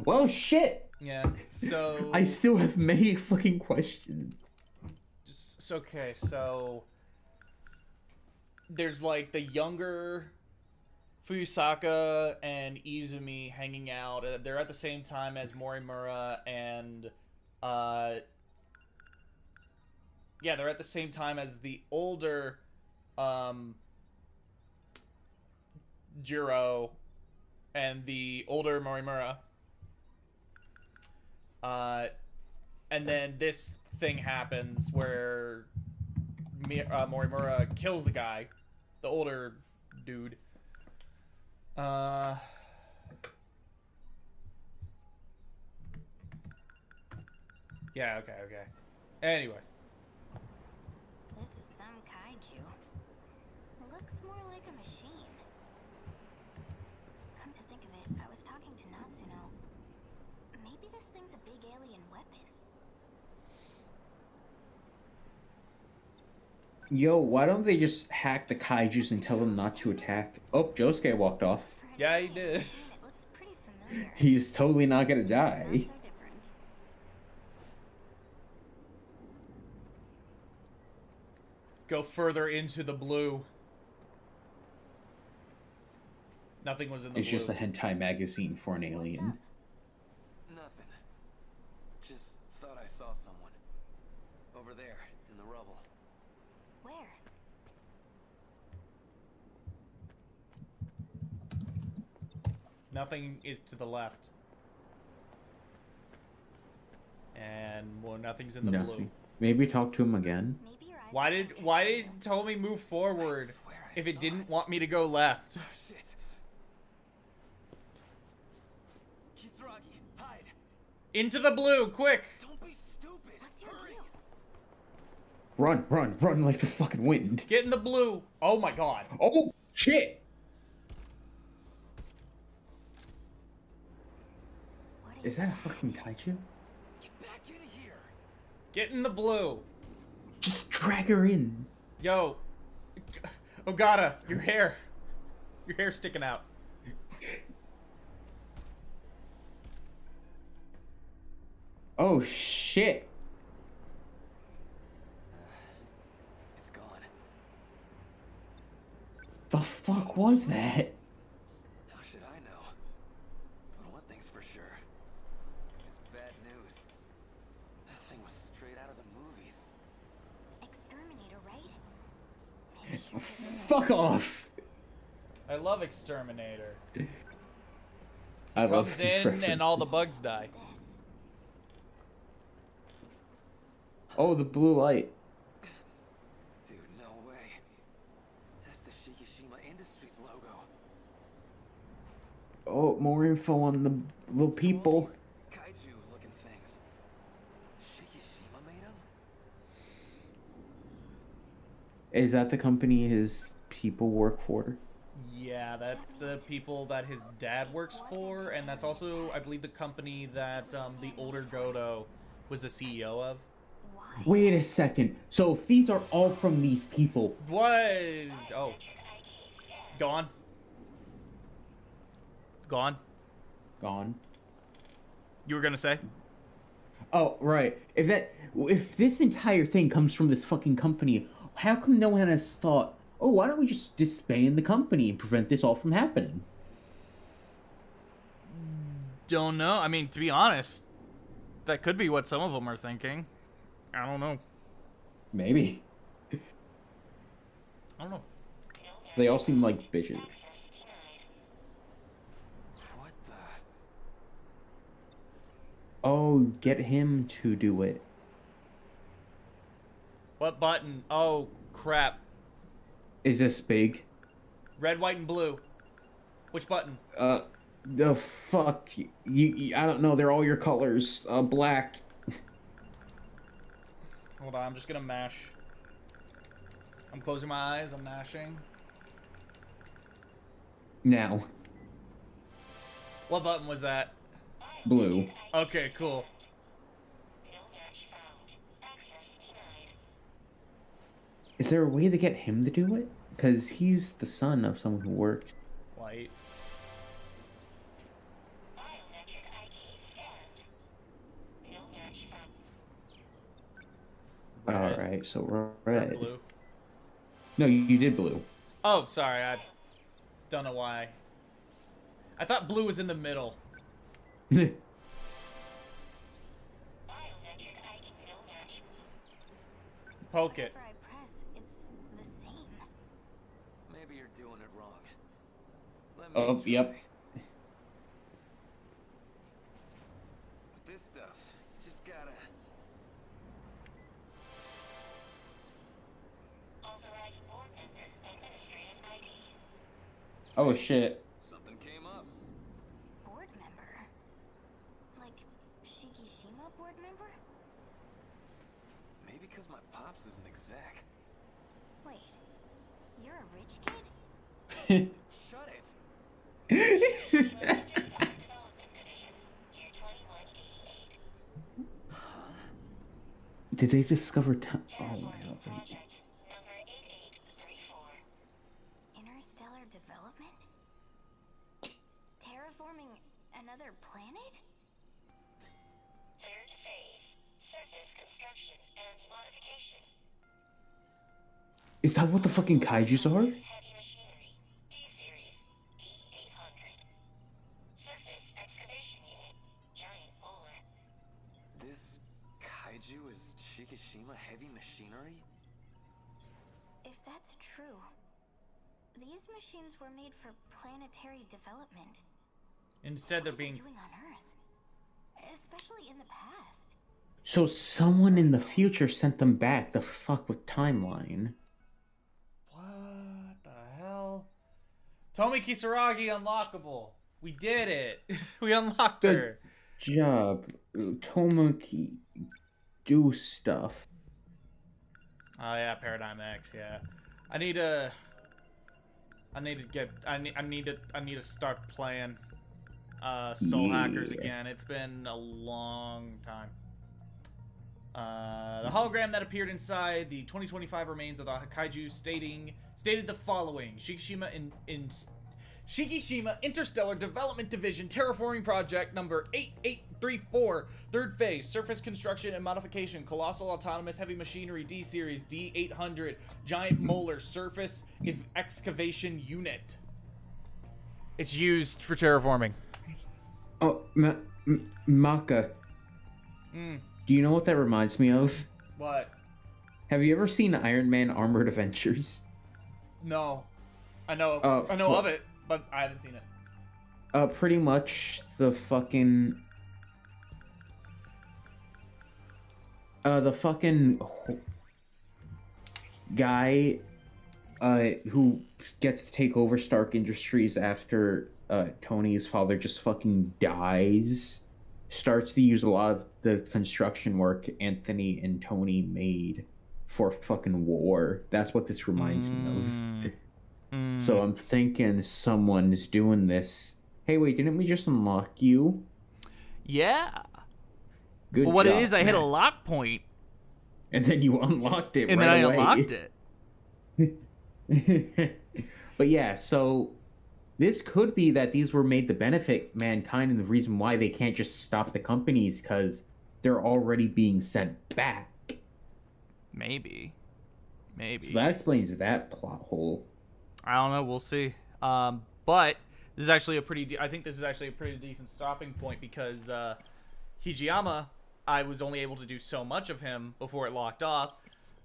Well, shit! Yeah, so... I still have many fucking questions. It's okay, so... There's, like, the younger Fuyusaka and Izumi hanging out. They're at the same time as Morimura and, yeah, they're at the same time as the older, Jiro and the older Morimura. And then this thing happens where Morimura kills the guy, the older dude. Yeah, okay. Anyway. This is some kaiju. Looks more like a machine. Come to think of it, I was talking to Natsuno. Maybe this thing's a big alien weapon. Yo, why don't they just hack the kaijus and tell them not to attack? Oh, Josuke walked off. For an Yeah, he alien did. machine, it looks pretty familiar. He's totally not gonna Not die. so different. Go further into the blue. Nothing was in the It's blue. just a hentai magazine for an alien. Nothing. Just thought I saw someone. Over there, in the rubble. Where? Nothing is to the left. And well, nothing's in the blue. Nothing. Maybe talk to him again. Maybe your eyes Why are did tricked you. Tommy move forward Swear I if it saw didn't it. want me to go left? Oh, shit. Kisaragi, hide. Into the blue, quick! Don't be stupid. What's your Hurry. deal? Run, run, run like the fucking wind. Get in the blue. Oh my god. Oh, shit! What Is that a fucking kaiju? Get back in here. Get in the blue. Just drag her in. Yo. Ogata, your hair. Your hair's sticking out. Oh, shit. It's gone. The fuck was that? How should I know? But one thing's for sure. It's bad news. That thing was straight out of the movies. Exterminator, right? Maybe you're good. Fuck off. I love Exterminator. I love Comes these in and all the references. bugs die. This. Oh, the blue light. Dude, no way. That's the Shikishima Industries logo. Oh, more info on the little people. Some of these kaiju-looking things. Shikishima made them? Is that the company his people work for? Yeah, that's the people that his dad works for, and that's also, I believe, the company that the older Godo was the CEO of. Why? Wait a second. So if these are all from these people, What? Oh. Gone. Gone. gone. You were gonna say? Oh, right. If this entire thing comes from this fucking company, how come no one has thought, oh, why don't we just disband the company and prevent this all from happening? Don't know. I mean, to be honest, that could be what some of them are thinking. I don't know. Maybe. I don't know. They all seem like bitches. What the? Oh, get him to do it. What button? Oh, crap. Is this big? Red, white, and blue. Which button? The fuck? I don't know, they're all your colors. Black. Hold on, I'm just gonna mash. I'm closing my eyes, I'm mashing. Now. What button was that? Blue. Okay, cool. Is there a way to get him to do it? Because he's the son of someone who worked. White. Red. Alright, so Or red. blue. No, you did blue. Oh, sorry, I don't know why. I thought blue was in the middle. Poke it. Whenever I press, it's the same. Maybe you're doing it wrong. Let me Oh, try. yep. With this stuff, you just gotta. Oh shit. Something came up. Board member? Like, Shikishima board member? Maybe because my pops is an exec. Wait, you're a rich kid? Shut it! Did they discover time? Oh my god. Interstellar development? Terraforming another planet? Third phase, surface construction and modification. Is that what the fucking kaijus are? Heavy machinery, D-series, D800. kaiju is Shikishima heavy machinery? If that's true, these machines were made for planetary development. Instead, they're What are they being. doing on Earth? Especially in the past. So someone in the future sent them back. The fuck with timeline. What the hell? Tomi Kisaragi unlockable. We did it. We unlocked her. Good job, Tomoki. Do stuff. Oh yeah, Paradigm X. Yeah, I need to start playing Soul Hackers again. It's been a long time. The hologram that appeared inside the 2025 remains of the kaiju stated the following: Shikishima Interstellar Development Division Terraforming Project number 8834, third phase, surface construction and modification, colossal autonomous heavy machinery D-series D800, giant molar surface excavation unit. It's used for terraforming. Oh, Macca. Do you know what that reminds me of? What? Have you ever seen Iron Man Armored Adventures? No. I know of it, but I haven't seen it. Pretty much the fucking guy who gets to take over Stark Industries after Tony's father just fucking dies starts to use a lot of the construction work Anthony and Tony made for fucking war. That's what this reminds me of. So I'm thinking someone's doing this. Hey, wait, didn't we just unlock you? Yeah. Good Well, what job, it is, I hit a Matt. lock point, And then you unlocked it and right then I away. unlocked it. But yeah, so this could be that these were made to benefit mankind, and the reason why they can't just stop the companies because they're already being sent back. Maybe. So that explains that plot hole. I don't know. We'll see. But this is actually I think this is actually a pretty decent stopping point because Hijiyama, I was only able to do so much of him before it locked off,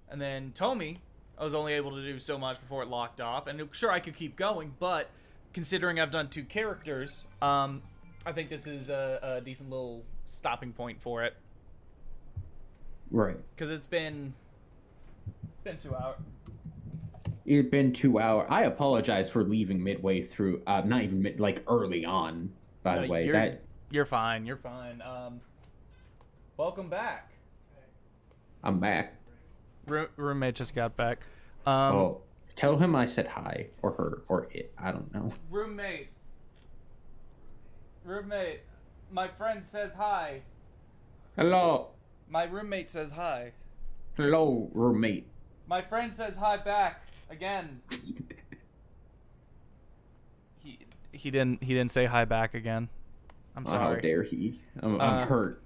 and then Tomi, I was only able to do so much before it locked off. And sure, I could keep going, but considering I've done 2 characters, I think this is a decent little stopping point for it. Right. Because it's been 2 hours. It's been 2 hours. I apologize for leaving midway through. Not even early on. By the way, you're fine. You're fine. Welcome back. I'm back. Roommate just got back. Tell him I said hi, or her, or it. I don't know. Roommate, my friend says hi. Hello. My roommate says hi. Hello, roommate. My friend says hi back again. He didn't say hi back again. I'm sorry. How dare he? I'm hurt.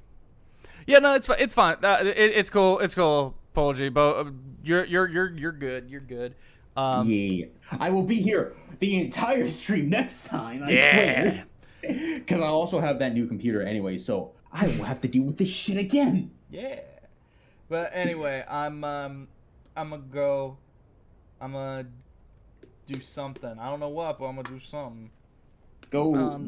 Yeah, no, it's fine. It's fine. It's cool. It's cool. Apology, but you're good. You're good. Yeah, I will be here the entire stream next time. I swear. Because I also have that new computer anyway, so I will have to deal with this shit again. Yeah. But anyway, I'm gonna do something. I don't know what, but I'm gonna do something. Go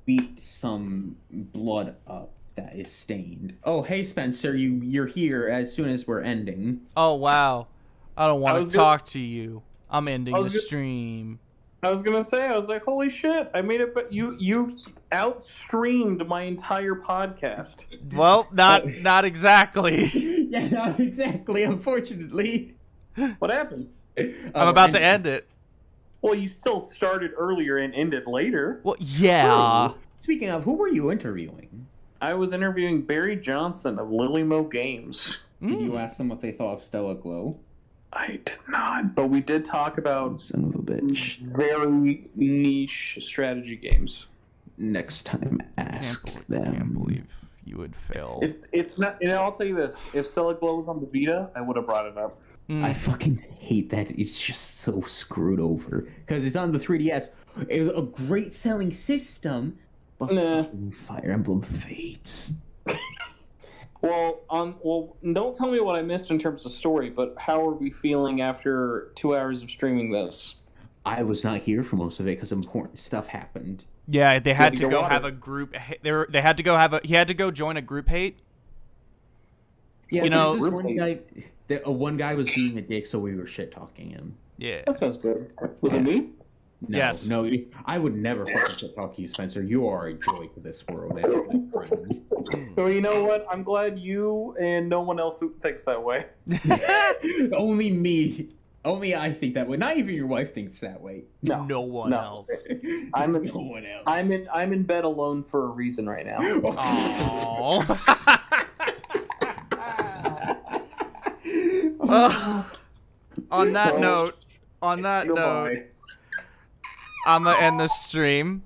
beat some blood up that is stained. Oh, hey Spencer, you're here as soon as we're ending. Oh wow, I don't want to talk to you. I'm ending the stream. I was gonna say, I was like, holy shit, I made it, but you outstreamed my entire podcast. Well, not exactly. Yeah, not exactly, unfortunately. What happened? I'm about to end it. Well, you still started earlier and ended later. Well, yeah. True. Speaking of, who were you interviewing? I was interviewing Barry Johnson of Lily Mo Games. Did you ask them what they thought of Stella Glow? I did not, but we did talk about Son of a bitch. very niche strategy games. Next time, ask them. Can't believe you would fail. It's not, and I'll tell you this: if Stella Glow was on the Vita, I would have brought it up. I fucking hate that it's just so screwed over. Because it's on the 3DS. It's a great selling system, but fucking Fire Emblem Fates. Well, don't tell me what I missed in terms of story, but how are we feeling after 2 hours of streaming this? I was not here for most of it because important stuff happened. Yeah, they had to go go water. have a group. They had to go have a. He had to go join a group hate. Yeah, You know- this one guy was being a dick, so we were shit talking him. Yeah. That sounds good. Was it me? No, Yes. No, I would never fucking shit talk to you, Spencer. You are a joy to this world. And my friend. So you know what? I'm glad you and no one else thinks that way. Only me. Only I think that way. Not even your wife thinks that way. No one else. I'm in, No one else. I'm in bed alone for a reason right now. On that note, I'm gonna end the stream.